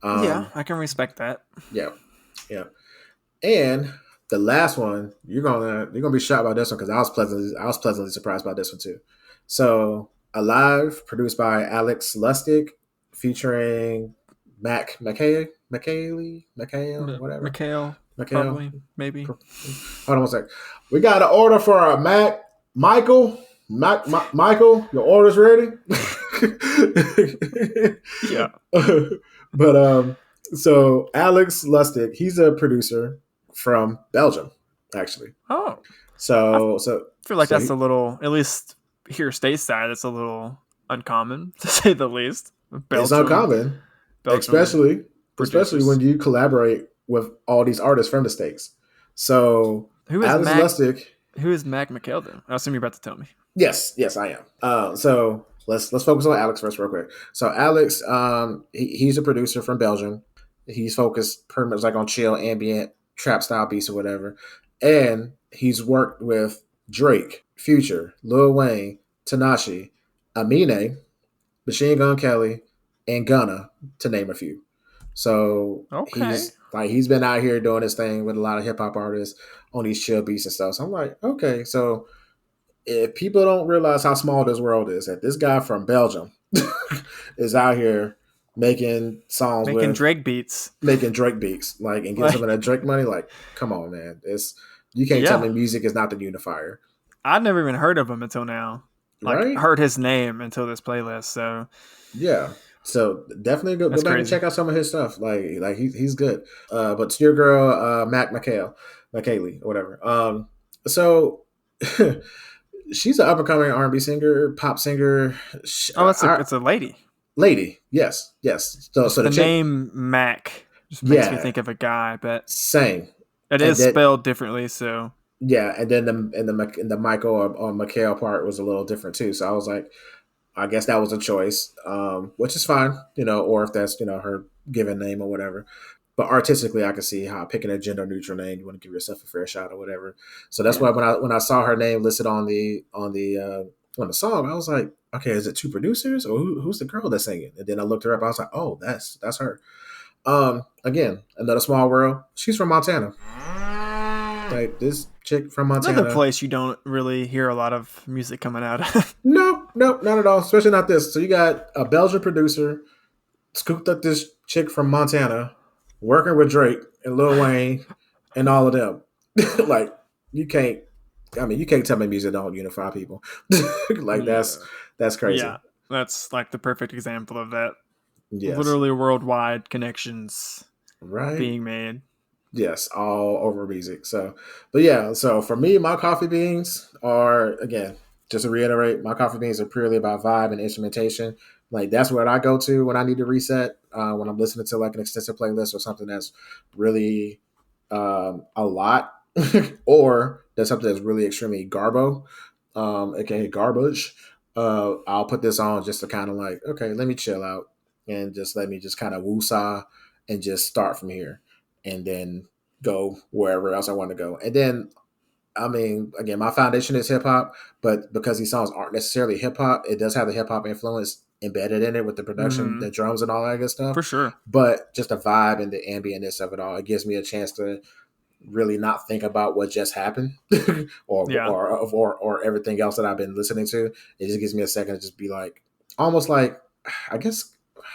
Yeah, I can respect that. Yeah. And the last one, you're gonna be shocked by this one because I was pleasantly surprised by this one too. So Alive, produced by Alex Lustig, featuring Mikkael, whatever. Mikkael, probably, maybe. Hold on one sec. We got an order for a Mikkael. Mikkael, your order's ready. Yeah. But so Alex Lustig, he's a producer from Belgium, actually. Oh. So I feel like that's a little, at least here stateside, it's a little uncommon to say the least. Belgium, it's uncommon, especially when you collaborate with all these artists from the States. So who is Alex Lustig? Who is Mikkael then? I assume you're about to tell me. Yes, I am. So let's focus on Alex first, real quick. So Alex, he's a producer from Belgium. He's focused pretty much like on chill, ambient, trap style beats or whatever. And he's worked with Drake, Future, Lil Wayne, Tanashi, Amine, Machine Gun Kelly, and Gunna, to name a few. So he's been out here doing his thing with a lot of hip hop artists on these chill beats and stuff. So I'm like, okay, so if people don't realize how small this world is, that this guy from Belgium is out here making songs, making Drake beats, like, and get some of that Drake money. Like, come on, man, you can't tell me music is not the unifier. I'd never even heard of him until now. Heard his name until this playlist. So yeah. So definitely go back and check out some of his stuff. Like he's good. But to your girl, Mikkael, or whatever. So she's an up and coming R&B singer, pop singer. It's a lady. Lady, yes. So the name Makk just makes me think of a guy, but same. It is spelled differently, so yeah. And then the Michael or Mikkael part was a little different too. So I was like, I guess that was a choice, which is fine, or if that's her given name or whatever. But artistically, I can see how picking a gender neutral name, you want to give yourself a fair shot or whatever. So that's why when I saw her name listed on the song, I was like, okay, is it two producers or who's the girl that's singing? And then I looked her up. I was like, oh, that's her. Again, another small world. She's from Montana. Like this chick from Montana. Another place you don't really hear a lot of music coming out of. No, not at all. Especially not this. So you got a Belgian producer scooped up this chick from Montana, working with Drake and Lil Wayne and all of them. Like you can't tell me music don't unify people. That's crazy. Yeah, that's like the perfect example of that. Yes. Literally worldwide connections being made. Yes, all over music. So for me, my coffee beans are, again, just to reiterate, my coffee beans are purely about vibe and instrumentation. Like that's what I go to when I need to reset, when I'm listening to like an extensive playlist or something that's really a lot, or that's something that's really extremely aka garbage. I'll put this on just to kind of like, okay, let me chill out and just let me just kind of woosah and just start from here and then go wherever else I want to go. And then, I mean, again, my foundation is hip hop, but because these songs aren't necessarily hip hop, it does have the hip hop influence embedded in it with the production, the drums and all that good stuff. For sure. But just the vibe and the ambientness of it all, it gives me a chance to really not think about what just happened or everything else that I've been listening to. It just gives me a second to just be like, almost like, I guess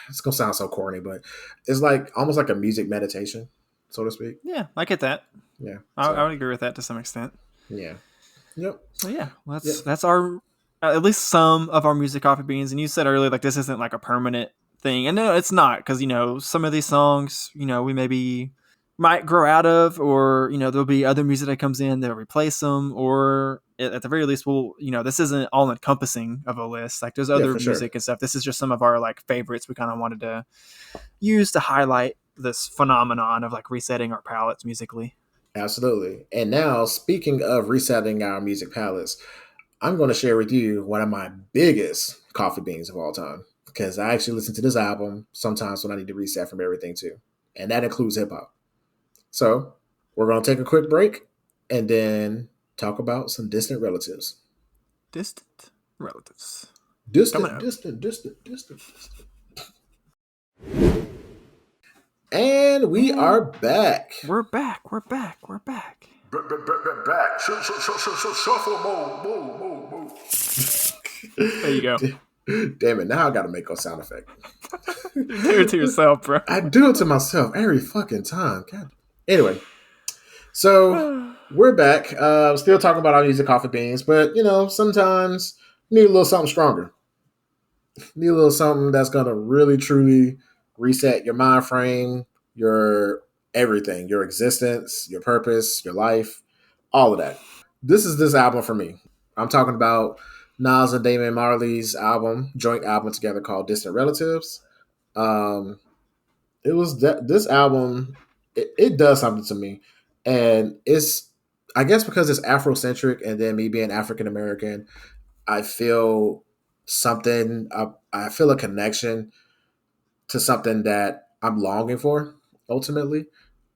it's gonna sound so corny, but it's like almost like a music meditation so to speak. Yeah, I get that. Yeah. I would agree with that to some extent. Yeah. Yep. So yeah, Yep. that's our at least some of our music coffee beans. And you said earlier like this isn't like a permanent thing, and no, it's not, because some of these songs we maybe might grow out of, or there'll be other music that comes in that'll replace them, or at the very least we'll this isn't all encompassing of a list. Like there's other for music sure. and stuff. This is just some of our like favorites we kind of wanted to use to highlight this phenomenon of like resetting our palettes musically. Absolutely. And now, speaking of resetting our music palettes, I'm going to share with you one of my biggest coffee beans of all time, because I actually listen to this album sometimes when I need to reset from everything too. And that includes hip hop. So we're going to take a quick break and then talk about some distant relatives. Distant relatives. Distant. And we are back. We're back. Back. Shuffle mode. There you go. Damn it, now I gotta make a sound effect. You do it to yourself, bro. I do it to myself every fucking time. God. Anyway, so we're back. Still talking about our music coffee beans, but sometimes you need a little something stronger. Need a little something that's gonna really truly reset your mind frame, your everything, your existence, your purpose, your life, all of that. This is this album for me. I'm talking about Nas and Damian Marley's joint album together called Distant Relatives. It was this album. It does something to me, and it's, I guess, because it's Afrocentric, and then me being African American, I feel something. I feel a connection to something that I'm longing for ultimately.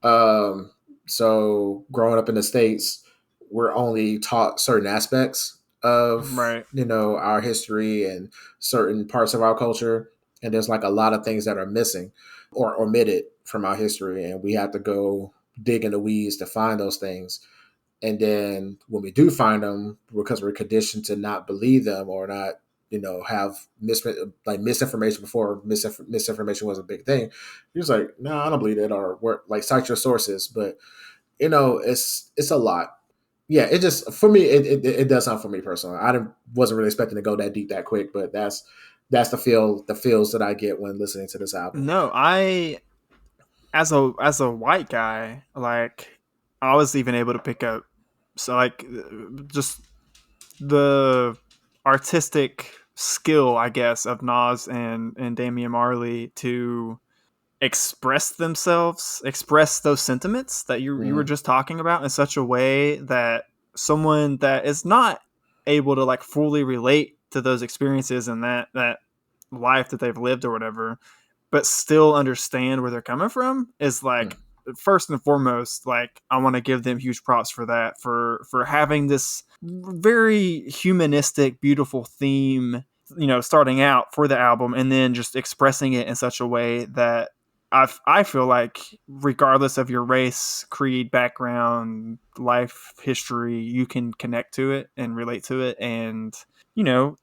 So growing up in the States, we're only taught certain aspects of Right. our history and certain parts of our culture, and there's like a lot of things that are missing or omitted from our history, and we have to go dig in the weeds to find those things. And then when we do find them, because we're conditioned to not believe them or not have misinformation before misinformation was a big thing. He was like, no, I don't believe it, or cite your sources. But it's a lot. Yeah, it just, for me, it does something for me personally. Wasn't really expecting to go that deep that quick, but that's the feels that I get when listening to this album. No, I as a white guy, like I was even able to pick up just the artistic skill, I guess, of Nas and Damian Marley to express those sentiments that you were just talking about in such a way that someone that is not able to like fully relate to those experiences and that life that they've lived or whatever, but still understand where they're coming from is like first and foremost, like I want to give them huge props for that, for having this very humanistic, beautiful theme, starting out for the album, and then just expressing it in such a way that I feel like regardless of your race, creed, background, life history, you can connect to it and relate to it, and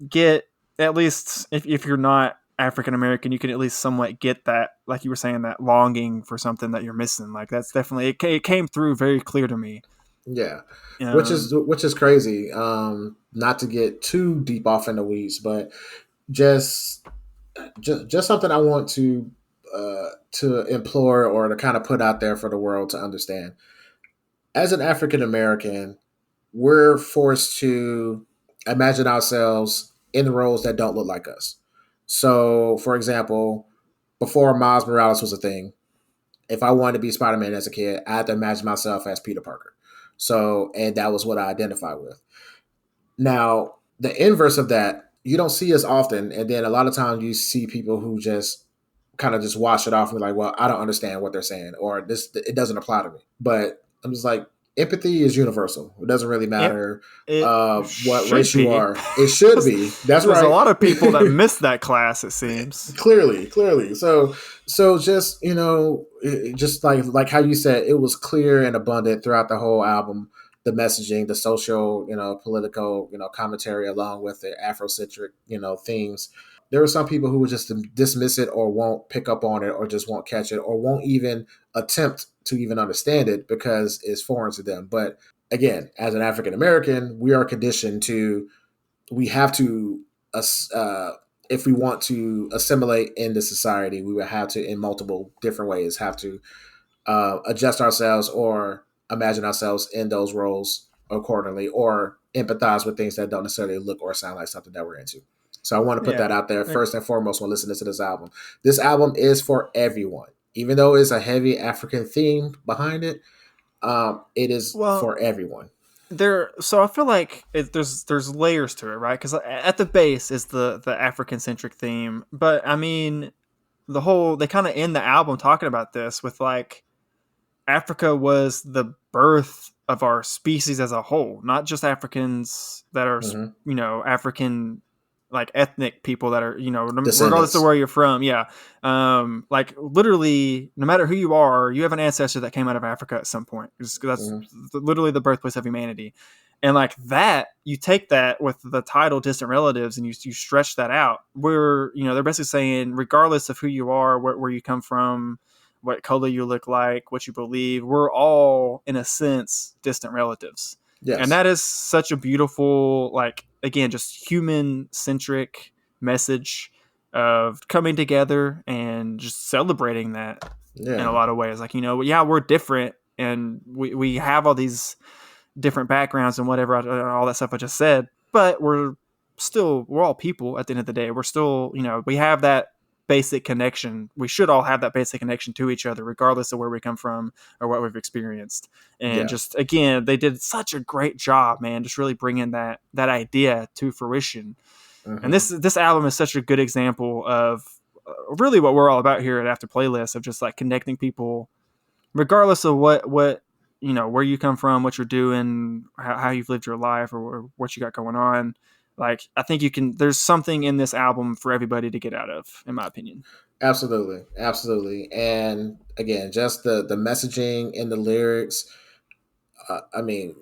get, at least if you're not African American, you can at least somewhat get that, like you were saying, that longing for something that you're missing. Like that's definitely, it came through very clear to me. Yeah, which is crazy. Not to get too deep off in the weeds, but just something I want to implore or to kind of put out there for the world to understand. As an African American, we're forced to imagine ourselves in roles that don't look like us. So, for example, before Miles Morales was a thing, if I wanted to be Spider-Man as a kid, I had to imagine myself as Peter Parker. So, and that was what I identified with. Now, the inverse of that, you don't see as often. And then a lot of times you see people who just kind of just wash it off and be like, well, I don't understand what they're saying, or it doesn't apply to me. But I'm just like, empathy is universal. It doesn't really matter what race you are. It should be. That's right. There's a lot of people that miss that class, it seems. Clearly. So just, just like how you said, it was clear and abundant throughout the whole album, the messaging, the social, political, commentary, along with the Afrocentric, themes. there are some people who will just dismiss it or won't pick up on it or just won't catch it or won't even attempt to even understand it because it's foreign to them. But again, as an African American, we are conditioned to, we have to, if we want to assimilate into society, we would have to, in multiple different ways, have to adjust ourselves or imagine ourselves in those roles accordingly, or empathize with things that don't necessarily look or sound like something that we're into. So I want to put that out there first and foremost when listening to this album. This album is for everyone, even though it's a heavy African theme behind it. It is for everyone. So I feel like there's layers to it, right? Because at the base is the African centric theme, but I mean, they kind of end the album talking about this with like, Africa was the birth of our species as a whole, not just Africans that are, African, like ethnic people that are, regardless of where you're from. Yeah. Like literally, no matter who you are, you have an ancestor that came out of Africa at some point. That's literally the birthplace of humanity. And like that, you take that with the title Distant Relatives and you stretch that out where, they're basically saying, regardless of who you are, where you come from, what color you look like, what you believe, we're all, in a sense, distant relatives. Yes. And that is such a beautiful, like, again, just human-centric message of coming together and just celebrating that in a lot of ways. Like, we're different and we have all these different backgrounds and whatever, all that stuff I just said, but we're all people at the end of the day. We're still, we have that basic connection. We should all have that basic connection to each other, regardless of where we come from or what we've experienced. And just, again, they did such a great job, man, just really bringing that idea to fruition. And this album is such a good example of really what we're all about here at After Playlist, of just like connecting people, regardless of what where you come from, what you're doing, how you've lived your life, or what you got going on. Like, I think there's something in this album for everybody to get out of, in my opinion. Absolutely. And again, just the messaging and the lyrics. I mean,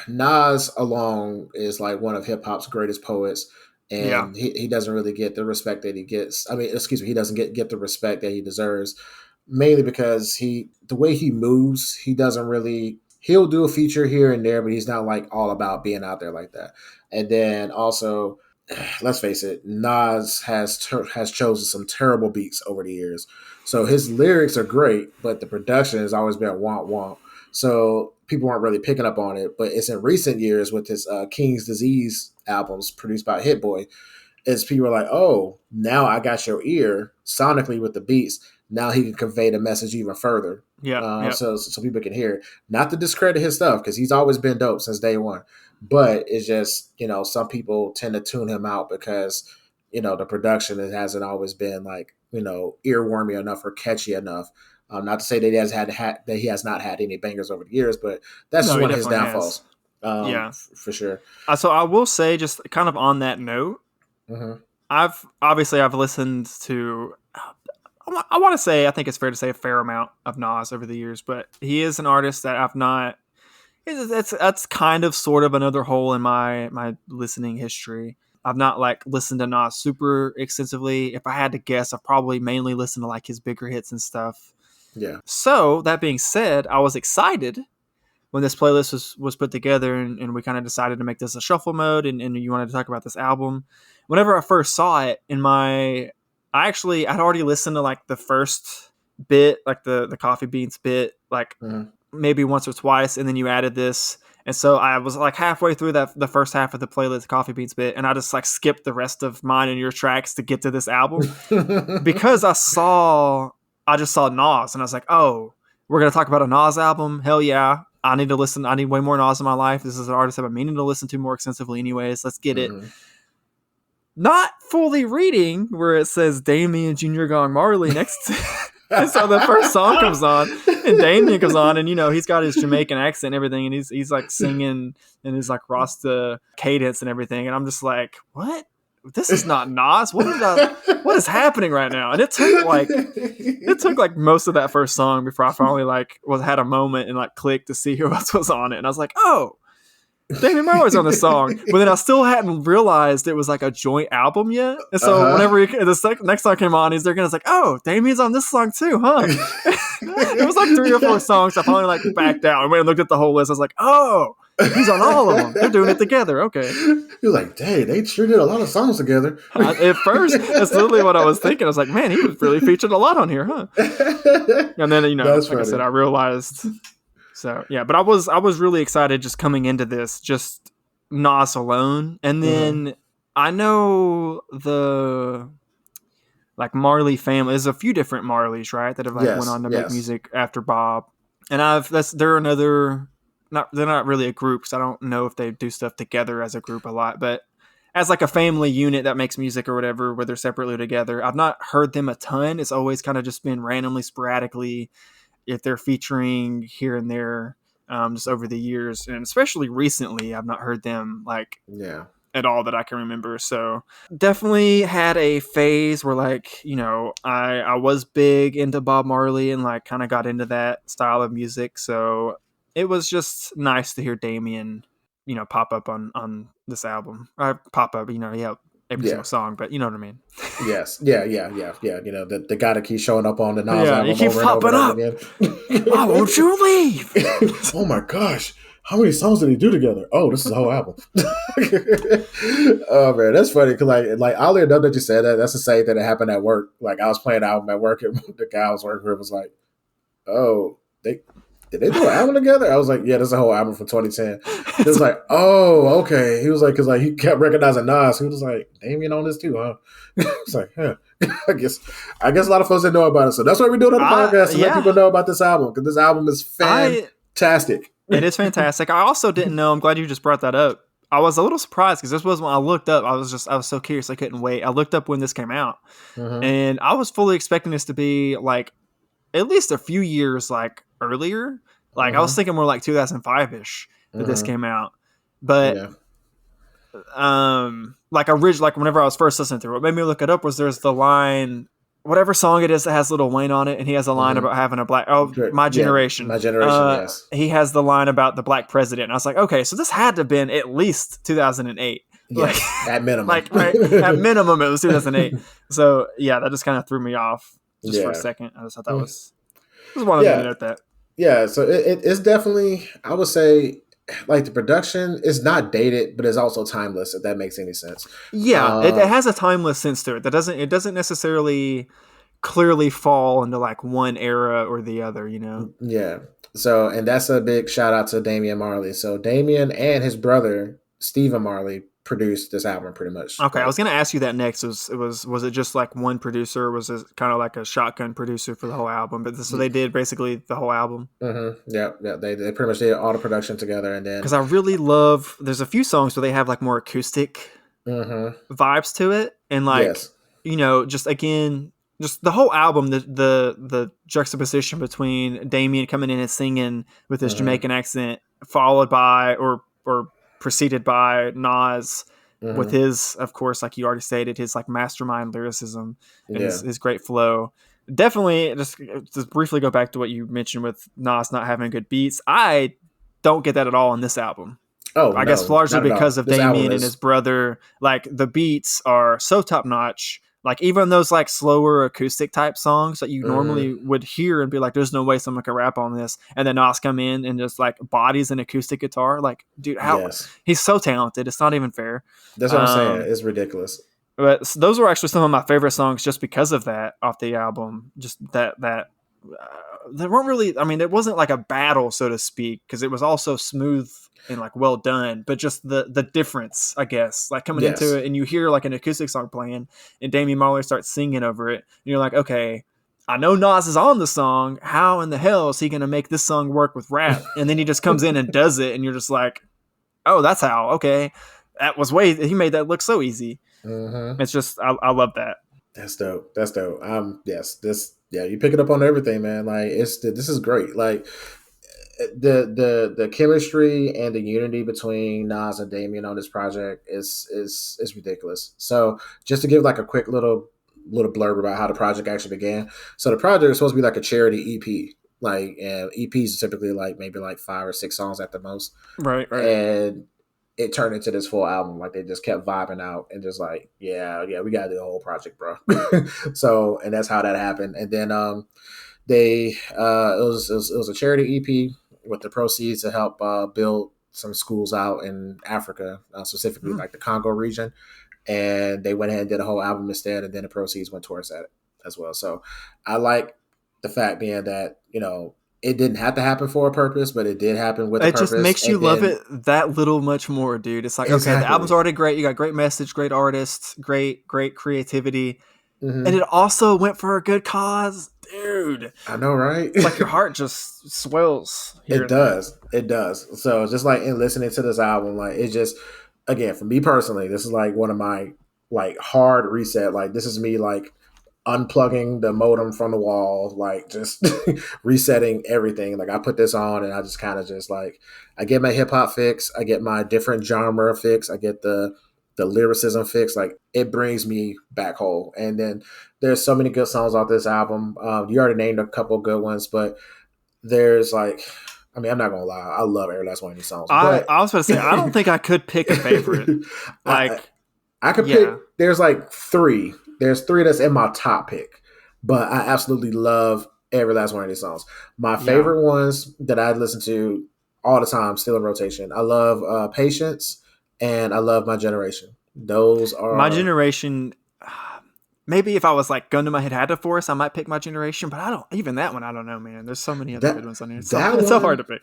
Nas alone is like one of hip hop's greatest poets. And he doesn't really get the respect that he gets. He doesn't get the respect that he deserves, mainly because the way he moves, he'll do a feature here and there, but he's not like all about being out there like that. And then also, let's face it, Nas has chosen some terrible beats over the years. So his lyrics are great, but the production has always been womp womp. So people weren't really picking up on it. But it's in recent years with his King's Disease albums produced by Hit Boy, is people are like, oh, now I got your ear sonically with the beats. Now he can convey the message even further. So people can hear it. Not to discredit his stuff, because he's always been dope since day one. But it's just, some people tend to tune him out because, the production hasn't always been like, earwormy enough or catchy enough. Not to say that he has not had any bangers over the years, but that's just one of his downfalls. For sure. So I will say, just kind of on that note, I've listened to, I want to say, I think it's fair to say, a fair amount of Nas over the years, but he is an artist that I've not. That's kind of sort of another hole in my listening history. I've not like listened to Nas super extensively. If I had to guess, I've probably mainly listened to like his bigger hits and stuff. Yeah. So that being said, I was excited when this playlist was put together and we kind of decided to make this a shuffle mode and you wanted to talk about this album. Whenever I first saw it I'd already listened to like the first bit, like the coffee beans bit, like maybe once or twice, and then you added this. And so I was like halfway through the first half of the playlist, coffee beans bit, and I just like skipped the rest of mine and your tracks to get to this album because I just saw Nas and I was like, oh, we're going to talk about a Nas album. Hell yeah. I need to listen. I need way more Nas in my life. This is an artist I've been meaning to listen to more extensively anyways. Let's get it. Not fully reading where it says Damian Jr. Gong Marley next to and so the first song comes on and Damian comes on and he's got his Jamaican accent and everything and he's like singing in his like Rasta cadence and everything and I'm just like, what? This is not Nas. What is happening right now? And it took like most of that first song before I finally like had a moment and like clicked to see who else was on it and I was like, oh, Damian Marley's on the song, but then I still hadn't realized it was like a joint album yet. And so whenever next song came on, they're gonna like, oh, Damian's on this song too, huh? It was like 3 or 4 songs. I finally like backed out and went and looked at the whole list. I was like, oh, he's on all of them. They're doing it together. Okay. He was like, dang, they sure did a lot of songs together. At first, that's literally what I was thinking. I was like, man, he was really featured a lot on here, huh? And then, like funny. I said, I realized. So yeah, but I was really excited just coming into this, just Nas alone, and then I know the like Marley family. There's a few different Marleys, right, that have like went on to make music after Bob, and they're not really a group, because I don't know if they do stuff together as a group a lot, but as like a family unit that makes music or whatever, where they're separately together. I've not heard them a ton. It's always kind of just been randomly, sporadically, if they're featuring here and there, just over the years, and especially recently, I've not heard them like at all that I can remember. So definitely had a phase where like, I was big into Bob Marley and like kind of got into that style of music. So it was just nice to hear Damian, pop up on this album. Pop up, every single song, but you know what I mean. Yes. Yeah. The guy that keeps showing up on the Nas album. He keeps popping up. Why won't you leave? Oh my gosh. How many songs did he do together? Oh, this is the whole album. Oh man, that's funny because like oddly enough that you said that, that's the same thing that happened at work. Like I was playing an album at work, and the guy I was working with was like, "Oh, did they do an album together?" I was like, "Yeah, this is a whole album from 2010." It was like, "Oh, okay." He was like, because like he kept recognizing Nas. He was like, "Damian on this too, huh?" It's like, "Huh." I guess a lot of folks didn't know about it, so that's why we do it on the podcast to let people know about this album, because this album is fantastic. It is fantastic. I also didn't know. I'm glad you just brought that up. I was a little surprised because this was when I looked up. I was so curious. I couldn't wait. I looked up when this came out, and I was fully expecting this to be like at least a few years like earlier. Like I was thinking more like 2005-ish that this came out. But like whenever I was first listening to it, what made me look it up was there's the line, whatever song it is that has Lil Wayne on it, and he has a line about having a black My Generation. My Generation, yes. He has the line about the black president. And I was like, okay, so this had to have been at least 2008. Yes, at minimum. At minimum it was 2008. So yeah, that just kind of threw me off just for a second. I just thought that was one of the note that. Yeah, so it's definitely, I would say, like the production is not dated, but it's also timeless, if that makes any sense. Yeah, it has a timeless sense to it. It doesn't necessarily clearly fall into like one era or the other, Yeah. So, and that's a big shout out to Damian Marley. So Damian and his brother Stephen Marley produced this album pretty much. Okay, I was going to ask you that next. Was it just like one producer? Or was it kind of like a shotgun producer for the whole album? But so they did basically the whole album. Yeah. They pretty much did all the production together, and then because I really love. There's a few songs where they have like more acoustic vibes to it, and like just again. Just the whole album, the juxtaposition between Damian coming in and singing with his Jamaican accent, followed by or preceded by Nas with his, of course, like you already stated, his like mastermind lyricism and his great flow. Definitely, just briefly go back to what you mentioned with Nas not having good beats. I don't get that at all on this album. I guess largely because of Damian and his brother. Like the beats are so top notch. Like even those like slower acoustic type songs that you normally would hear and be like, there's no way someone can rap on this. And then Nas come in and just like bodies an acoustic guitar. Like, dude, he's so talented. It's not even fair. That's what I'm saying. It's ridiculous. But those were actually some of my favorite songs just because of that off the album. Just that they weren't really, I mean, it wasn't like a battle, so to speak, because it was also smooth and like well done, but just the difference, I guess, like coming into it and you hear like an acoustic song playing and Damian Marley starts singing over it and you're like, okay, I know Nas is on the song. How in the hell is he going to make this song work with rap? And then he just comes in and does it and you're just like, oh, that's how. Okay. He made that look so easy. It's just, I love that. That's dope. You pick it up on everything, man. Like this is great. Like the chemistry and the unity between Nas and Damian on this project is ridiculous. So just to give like a quick little blurb about how the project actually began. So the project is supposed to be like a charity EP. Like EPs are typically like maybe like 5 or 6 songs at the most. Right. And it turned into this full album. Like they just kept vibing out and just like, yeah, we gotta do the whole project, bro. So, and that's how that happened. And then they it was a charity EP with the proceeds to help build some schools out in Africa, specifically like the Congo region. And they went ahead and did a whole album instead, and then the proceeds went towards that as well. So I like the fact being that, it didn't have to happen for a purpose, but it did happen with a purpose. It just makes you love it that little much more, dude. It's like, okay, the album's already great. You got great message, great artists, great creativity. And it also went for a good cause. Dude. I know, right? It's like your heart just swells. It does. It does. So just like in listening to this album, like it just, again, for me personally, this is like one of my like hard reset. Like this is me like unplugging the modem from the wall, like just resetting everything. Like I put this on and I just kind of just like, I get my hip hop fix. I get my different genre fix. I get the lyricism fix. Like it brings me back whole. And then there's so many good songs off this album. You already named a couple good ones, but there's like, I mean, I'm not gonna lie, I love every last one of these songs. I was going to say, I don't think I could pick a favorite. Like I could pick. There's like three. There's three that's in my top pick, but I absolutely love every last one of these songs. My favorite ones that I listen to all the time, still in rotation. I love Patience, and I love My Generation. Those are My Generation. Maybe if I was like gun to my head had to force, I might pick My Generation, but I don't. Even that one, I don't know, man. There's so many other good ones on here. It's so hard to pick.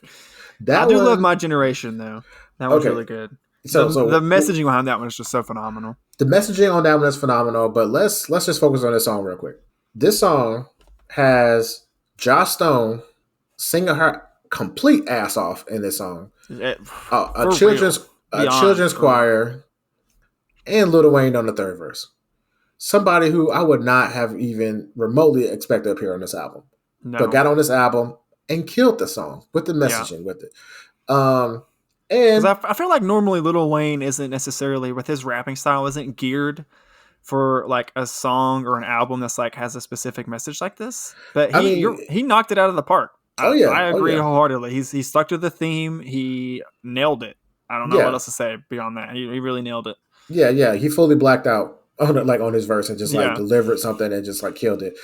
I do love My Generation though. That one's really good. So the messaging behind that one is just so phenomenal. The messaging on that one is phenomenal, but let's just focus on this song real quick. This song has Joss Stone singing her complete ass off in this song. A children's choir, and Lil Wayne on the third verse. Somebody who I would not have even remotely expected to appear on this album, but got on this album and killed the song with the messaging with it. And I feel like normally Lil Wayne isn't necessarily, with his rapping style, isn't geared for like a song or an album that's like has a specific message like this. But he knocked it out of the park. I agree wholeheartedly. He stuck to the theme. He nailed it. I don't know what else to say beyond that. He really nailed it. Yeah. He fully blacked out on his verse and just like delivered something and just like killed it.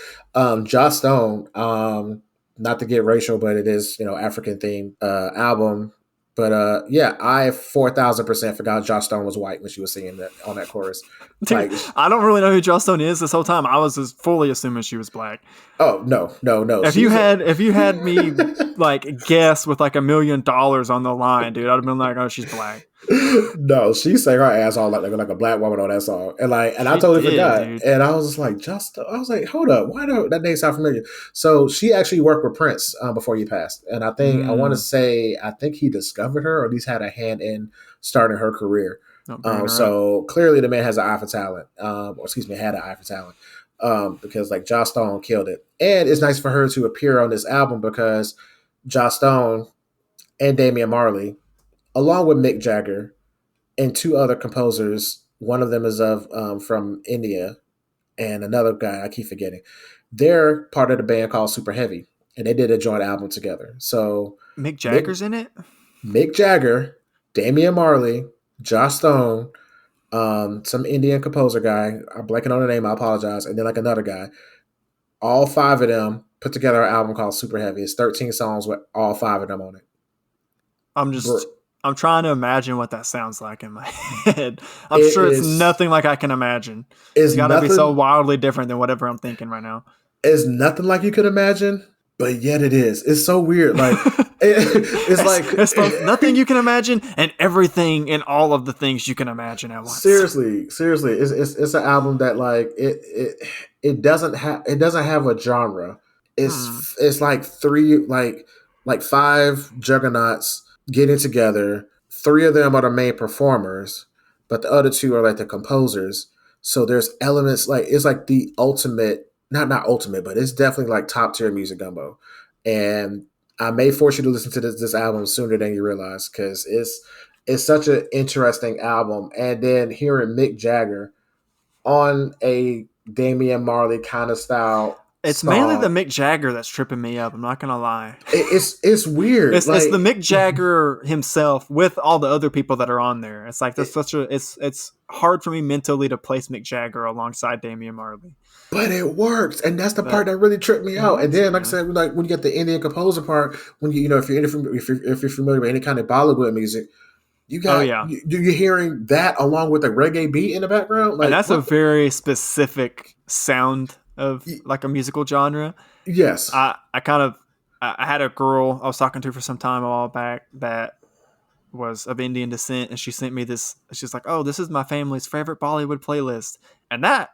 Joss Stone, not to get racial, but it is African themed album. But I 4,000% forgot Joss Stone was white when she was singing that on that chorus. Dude, I don't really know who Joss Stone is this whole time. I was just fully assuming she was black. Oh no! If you had me like guess with like $1 million on the line, dude, I'd have been like, oh, she's black. No, she sang her ass off like a black woman on that song, and I totally forgot. Dude. And I was just like, I was like, hold up, why do that name sound familiar? So she actually worked with Prince before he passed, and I think I want to say he discovered her, or at least had a hand in starting her career. So clearly the man has an eye for talent, had an eye for talent, because like Joss Stone killed it, and it's nice for her to appear on this album because Joss Stone and Damian Marley, along with Mick Jagger and two other composers, one of them is from India, and another guy I keep forgetting. They're part of the band called Super Heavy, and they did a joint album together. So Mick Jagger's in it? Mick Jagger, Damian Marley, Joss Stone, some Indian composer guy. I'm blanking on the name, I apologize. And then like another guy. All five of them put together an album called Super Heavy. It's 13 songs with all five of them on it. I'm trying to imagine what that sounds like in my head. I'm sure it's nothing like I can imagine. It's got to be so wildly different than whatever I'm thinking right now. It's nothing like you could imagine, but yet it is. It's so weird. Like it's both nothing you can imagine and everything and all of the things you can imagine at once. Seriously, it's an album that like it doesn't have a genre. It's like three like five juggernauts getting together. Three of them are the main performers, but the other two are like the composers. So there's elements like it's like the ultimate, not ultimate, but it's definitely like top tier music gumbo. And I may force you to listen to this album sooner than you realize because it's such an interesting album. And then hearing Mick Jagger on a Damian Marley kind of style It's mainly the Mick Jagger that's tripping me up. I'm not gonna lie. It's weird. It's the Mick Jagger himself with all the other people that are on there. It's like that's it's hard for me mentally to place Mick Jagger alongside Damian Marley. But it works, and that's the part that really tripped me out. And then, like I said, like when you get the Indian composer part, when if you're familiar with any kind of Bollywood music, you got you're hearing that along with a reggae beat in the background. Like, and that's a very specific sound of like a musical genre. Yes, I had a girl I was talking to for some time a while back that was of Indian descent, and she sent me this. She's like, "Oh, this is my family's favorite Bollywood playlist," and that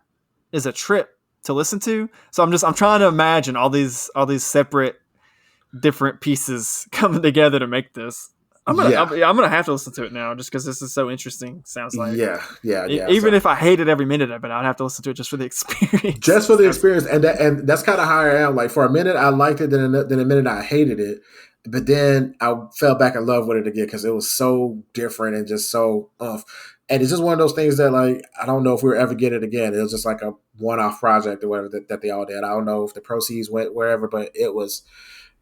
is a trip to listen to. So I'm trying to imagine all these separate different pieces coming together to make this. I'm gonna have to listen to it now just because this is so interesting. Sounds like even if I hated every minute of it, I'd have to listen to it just for the experience. Just for the experience, and that's kind of how I am. Like for a minute I liked it, then a minute I hated it, but then I fell back in love with it again because it was so different and just so and it's just one of those things that like I don't know if we'll ever get it again. It was just like a one-off project or whatever that they all did. I don't know if the proceeds went wherever, but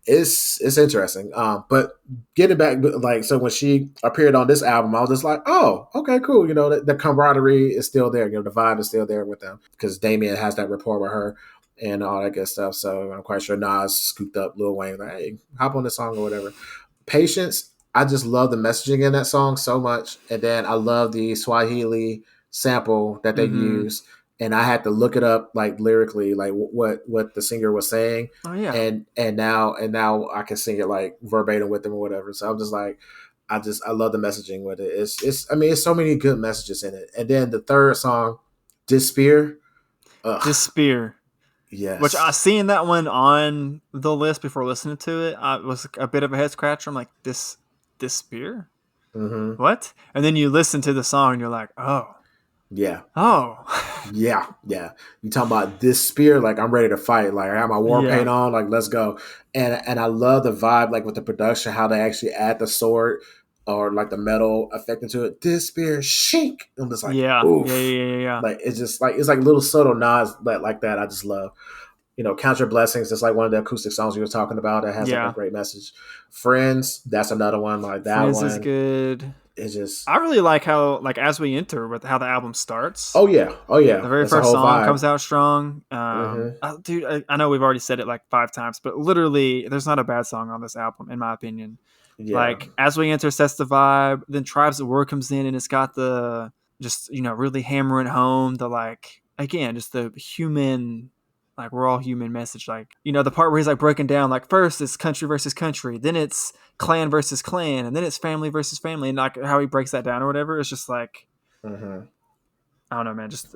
it's interesting. But getting back, like, so when she appeared on this album, I was just like, oh, okay, cool. You know, the camaraderie is still there. You know, the vibe is still there with them because Damian has that rapport with her and all that good stuff. So I'm quite sure Nas scooped up Lil Wayne, like, hey, hop on this song or whatever. Patience, I just love the messaging in that song so much. And then I love the Swahili sample that they use. And I had to look it up, like lyrically, like what the singer was saying. Oh yeah. And now I can sing it like verbatim with them or whatever. So I'm just like, I love the messaging with it. It's so many good messages in it. And then the third song, Despair. Despair. Yes. Which I seen that one on the list before listening to it. It was a bit of a head scratcher. I'm like, Despair? Mm-hmm. What? And then you listen to the song and you're like, oh. Yeah. Oh. Yeah. You talking about this spear? Like I'm ready to fight. Like I have my war paint on. Like let's go. And I love the vibe, like with the production, how they actually add the sword or like the metal effect into it. This spear, shake. I'm just like, oof. Yeah. Like it's like little subtle nods like that. I just love. You know, Count Your Blessings. It's like one of the acoustic songs you were talking about that has like a great message. Friends, that's another one. Like that Friends one is good. It's just I really like how like As We Enter with how the album starts. Oh yeah. The very first song vibe. comes out strong. Dude, I know we've already said it like 5 times, but literally there's not a bad song on this album in my opinion. Yeah. Like As We Enter sets the vibe, then Tribes of War comes in and it's got the just, you know, really hammering home the like again, just the human, like we're all human message. Like, you know, the part where he's like breaking down, like first it's country versus country, then it's clan versus clan, and then it's family versus family, and like how he breaks that down or whatever. It's just like, I don't know, man. Just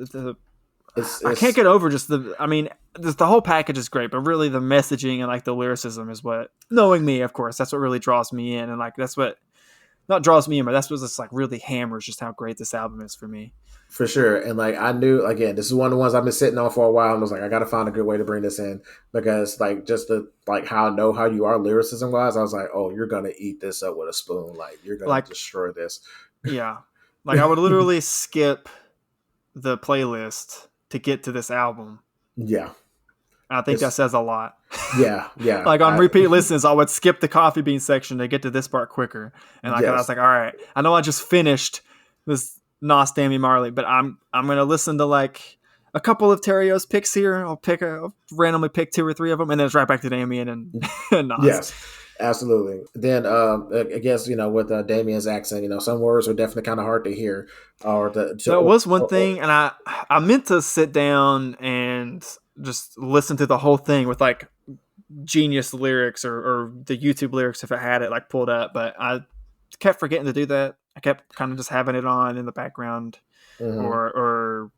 I can't get over just the whole package is great, but really the messaging and like the lyricism is what, knowing me, of course, that's what really draws me in, and like that's what not draws me in, but that's what just like really hammers just how great this album is for me. For sure. And like I knew, again, this is one of the ones I've been sitting on for a while, and I was like, I gotta find a good way to bring this in because like just the like how I know how you are lyricism wise, I was like, oh, you're gonna eat this up with a spoon, like you're gonna destroy this. Yeah. Like I would literally skip the playlist to get to this album. Yeah. I think that says a lot. Yeah. Like on repeat listens, I would skip the coffee bean section to get to this part quicker. And like I was like, all right, I know I just finished this Nas Damian Marley, but I'm gonna listen to like a couple of Terrio's picks here. I'll randomly pick 2 or 3 of them, and then it's right back to Damian and Nas. Yes, absolutely. Then I guess, you know, with Damian's accent, you know, some words are definitely kind of hard to hear. There was one thing, and I meant to sit down and just listen to the whole thing with like Genius lyrics or the YouTube lyrics if I had it like pulled up, but I kept forgetting to do that. I kept kind of just having it on in the background or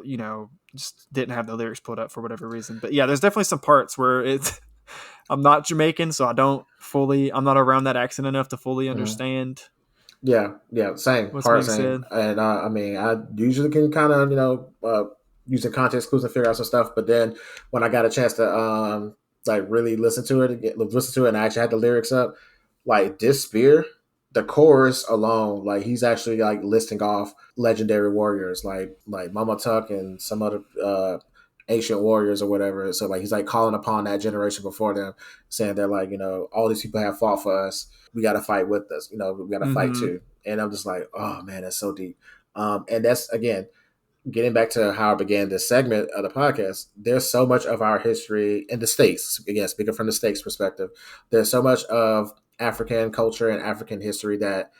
you know, just didn't have the lyrics pulled up for whatever reason. But yeah, there's definitely some parts where I'm not Jamaican, so I'm not around that accent enough to fully understand. Yeah, same. What's being said. And I mean, I usually can kind of, you know, using context clues and figure out some stuff. But then when I got a chance to like really listen to it and I actually had the lyrics up, like this spear, the chorus alone, like he's actually like listing off legendary warriors like Mama Tuck and some other ancient warriors or whatever. So like he's like calling upon that generation before them, saying they're like, all these people have fought for us. We got to fight with us. We got to fight too. And I'm just like, oh man, that's so deep. And that's again getting back to how I began this segment of the podcast. There's so much of our history in the States. Again, speaking from the States perspective, there's so much of African culture and African history that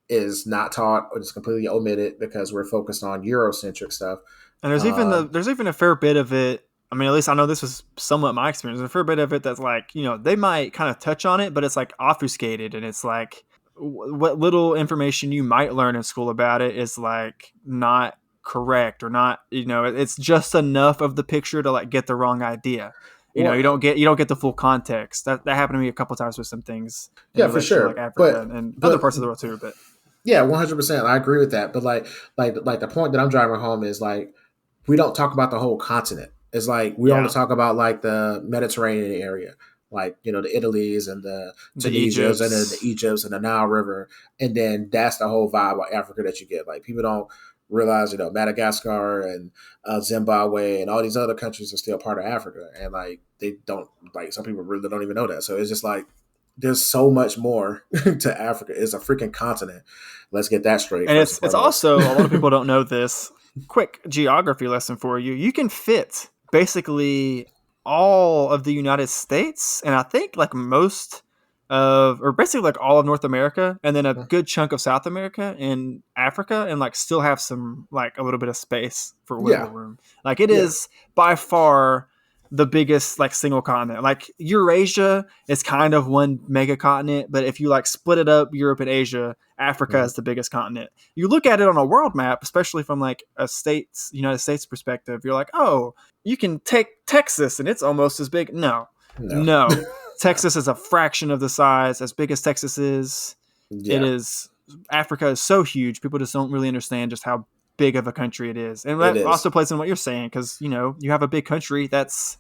is not taught or just completely omitted because we're focused on Eurocentric stuff. And there's even a fair bit of it. I mean, at least I know this was somewhat my experience. There's a fair bit of it that's like, they might kind of touch on it, but it's like obfuscated, and it's like what little information you might learn in school about it is like not correct or not. It's just enough of the picture to like get the wrong idea. You don't get the full context. That happened to me a couple times with some things. Yeah, for sure. Like Africa and other parts of the world too. But yeah, 100%. I agree with that. But like the point that I'm driving home is like we don't talk about the whole continent. It's like we only talk about like the Mediterranean area, like the Italies and the Tunisias and the Egypts and the Nile River, and then that's the whole vibe of Africa that you get. Like people don't realize Madagascar and Zimbabwe and all these other countries are still part of Africa, and like they don't, like some people really don't even know that. So it's just like there's so much more to Africa. It's a freaking continent. Let's get that straight. And it's also, a lot of people don't know this. Quick geography lesson for you. You can fit basically all of the United States, and I think like most or basically like all of North America, and then a good chunk of South America and Africa, and like still have some like a little bit of space for wiggle room. Like it is by far the biggest like single continent. Like Eurasia is kind of one mega continent, but if you like split it up, Europe and Asia, Africa is the biggest continent. You look at it on a world map, especially from like a United States perspective, you're like, oh, you can take Texas and it's almost as big. No. Texas is a fraction of the size. As big as Texas is, it is. Africa is so huge. People just don't really understand just how big of a country it is. And that also plays in what you're saying, because you have a big country that's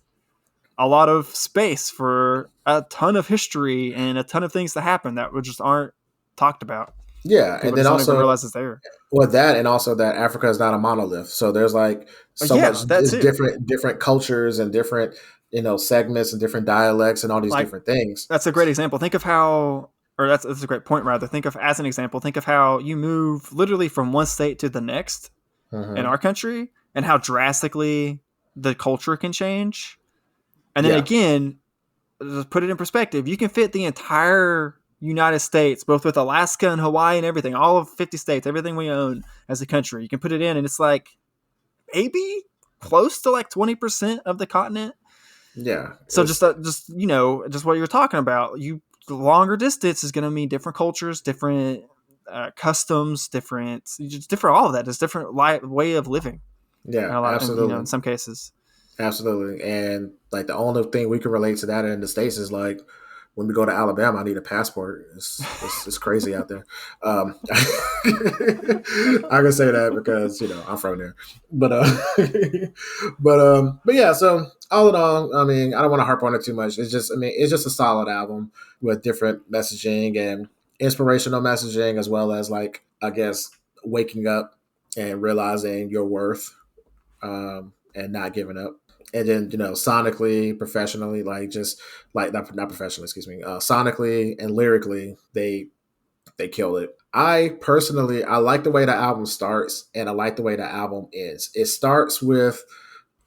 a lot of space for a ton of history and a ton of things that happen that just aren't talked about. Yeah, People and then don't also even realize it's there. Well, that and also that Africa is not a monolith. So there's like much different cultures and different segments and different dialects and all these different things. That's a great example. Think of how, or that's a great point rather. Think of as an example. Think of how you move literally from one state to the next in our country, and how drastically the culture can change. And then again, just put it in perspective. You can fit the entire United States, both with Alaska and Hawaii and everything, all of 50 states, everything we own as a country. You can put it in, and it's like maybe close to like 20% of the continent. Yeah. So just what you're talking about, the longer distance is going to mean different cultures, different customs, different all of that. Just different way of living. Yeah, absolutely. In some cases. Absolutely. And like the only thing we can relate to that in the States is like when we go to Alabama, I need a passport. It's crazy out there. I can say that because I'm from there. But yeah. So all in all, I mean, I don't want to harp on it too much. It's just a solid album with different messaging and inspirational messaging, as well as like I guess waking up and realizing your worth, and not giving up. And then, sonically, professionally, like just like not professionally, excuse me, sonically and lyrically, they killed it. I personally, I like the way the album starts, and I like the way the album ends. It starts with,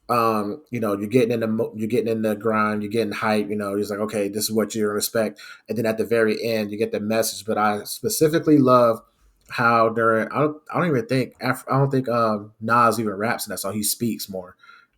you're getting in the grind, you're getting hype, it's like, okay, this is what you're gonna expect. And then at the very end, you get the message. But I specifically love how during, I don't think Nas even raps in that song. He speaks more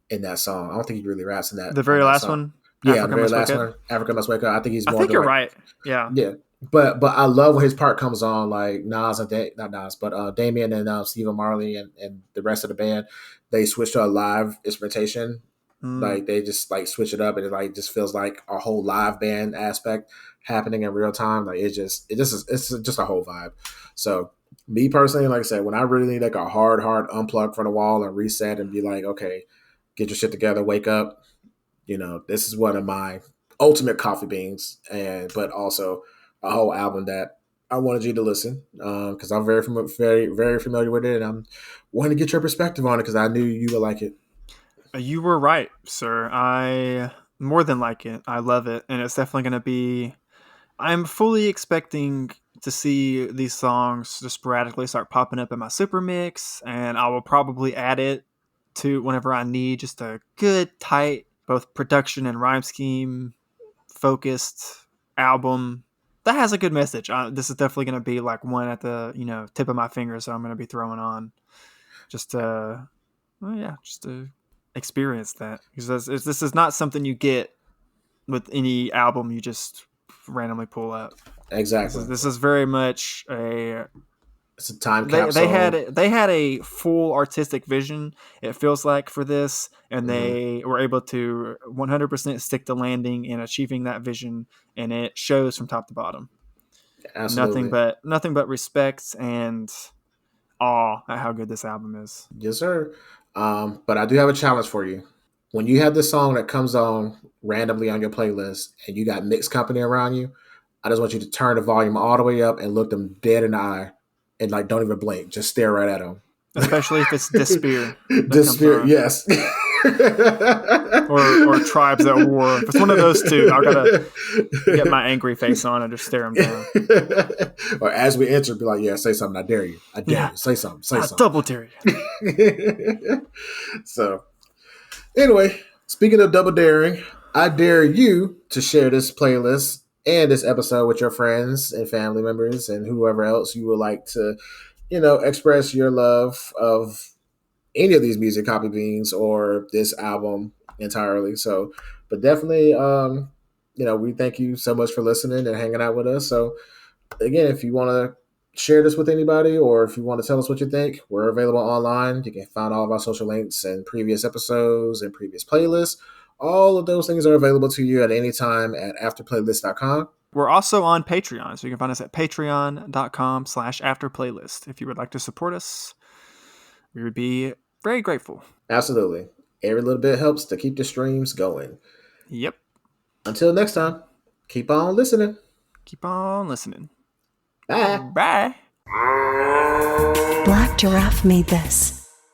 in that song. I don't think he really raps in that. The very last one? Yeah, the very last one. Africa Must Wake Up. I think he's more. I think you're right. Yeah. Yeah. But I love when his part comes on, like Nas and not Nas, but Damian and Steve and Marley and the rest of the band, they switch to a live instrumentation. Like they just like switch it up, and it like just feels like a whole live band aspect happening in real time. Like it's just a whole vibe. So me personally, like I said, when I really need like a hard unplug from the wall and reset and be like, okay, get your shit together, wake up. This is one of my ultimate coffee beans, but also a whole album that I wanted you to listen because I'm very, very familiar with it, and I'm wanting to get your perspective on it because I knew you would like it. You were right, sir. I more than like it. I love it, and it's definitely going to be. I'm fully expecting to see these songs just sporadically start popping up in my super mix, and I will probably add it to whenever I need just a good, tight, both production and rhyme scheme focused album that has a good message. This is definitely going to be like one at the tip of my finger, so I'm going to be throwing on just to, just to experience that, because this is not something you get with any album you just randomly pull up. Exactly. This is very much it's a time capsule. They had a full artistic vision, it feels like, for this, and they were able to 100% stick the landing in achieving that vision, and it shows from top to bottom. Absolutely. Nothing but respect and awe at how good this album is. Yes, sir. But I do have a challenge for you. When you have this song that comes on randomly on your playlist and you got mixed company around you, I just want you to turn the volume all the way up and look them dead in the eye and like don't even blink. Just stare right at them. Especially if it's Despair. Despair, yes. or Tribes at War. If it's one of those two, I gotta get my angry face on and just stare them down. Or as we enter, be like, yeah, say something. I dare you. I dare you. Say something. Say something. Double dare you. So, anyway, speaking of double daring, I dare you to share this playlist and this episode with your friends and family members and whoever else you would like to, express your love of any of these music copy beans or this album entirely. So, but definitely, we thank you so much for listening and hanging out with us. So again, if you want to share this with anybody or if you want to tell us what you think, we're available online. You can find all of our social links and previous episodes and previous playlists. All of those things are available to you at any time at afterplaylist.com. We're also on Patreon, so you can find us at patreon.com/afterplaylist. If you would like to support us, we would be very grateful. Absolutely. Every little bit helps to keep the streams going. Yep. Until next time, keep on listening. Keep on listening. Bye. Bye. Black Giraffe made this.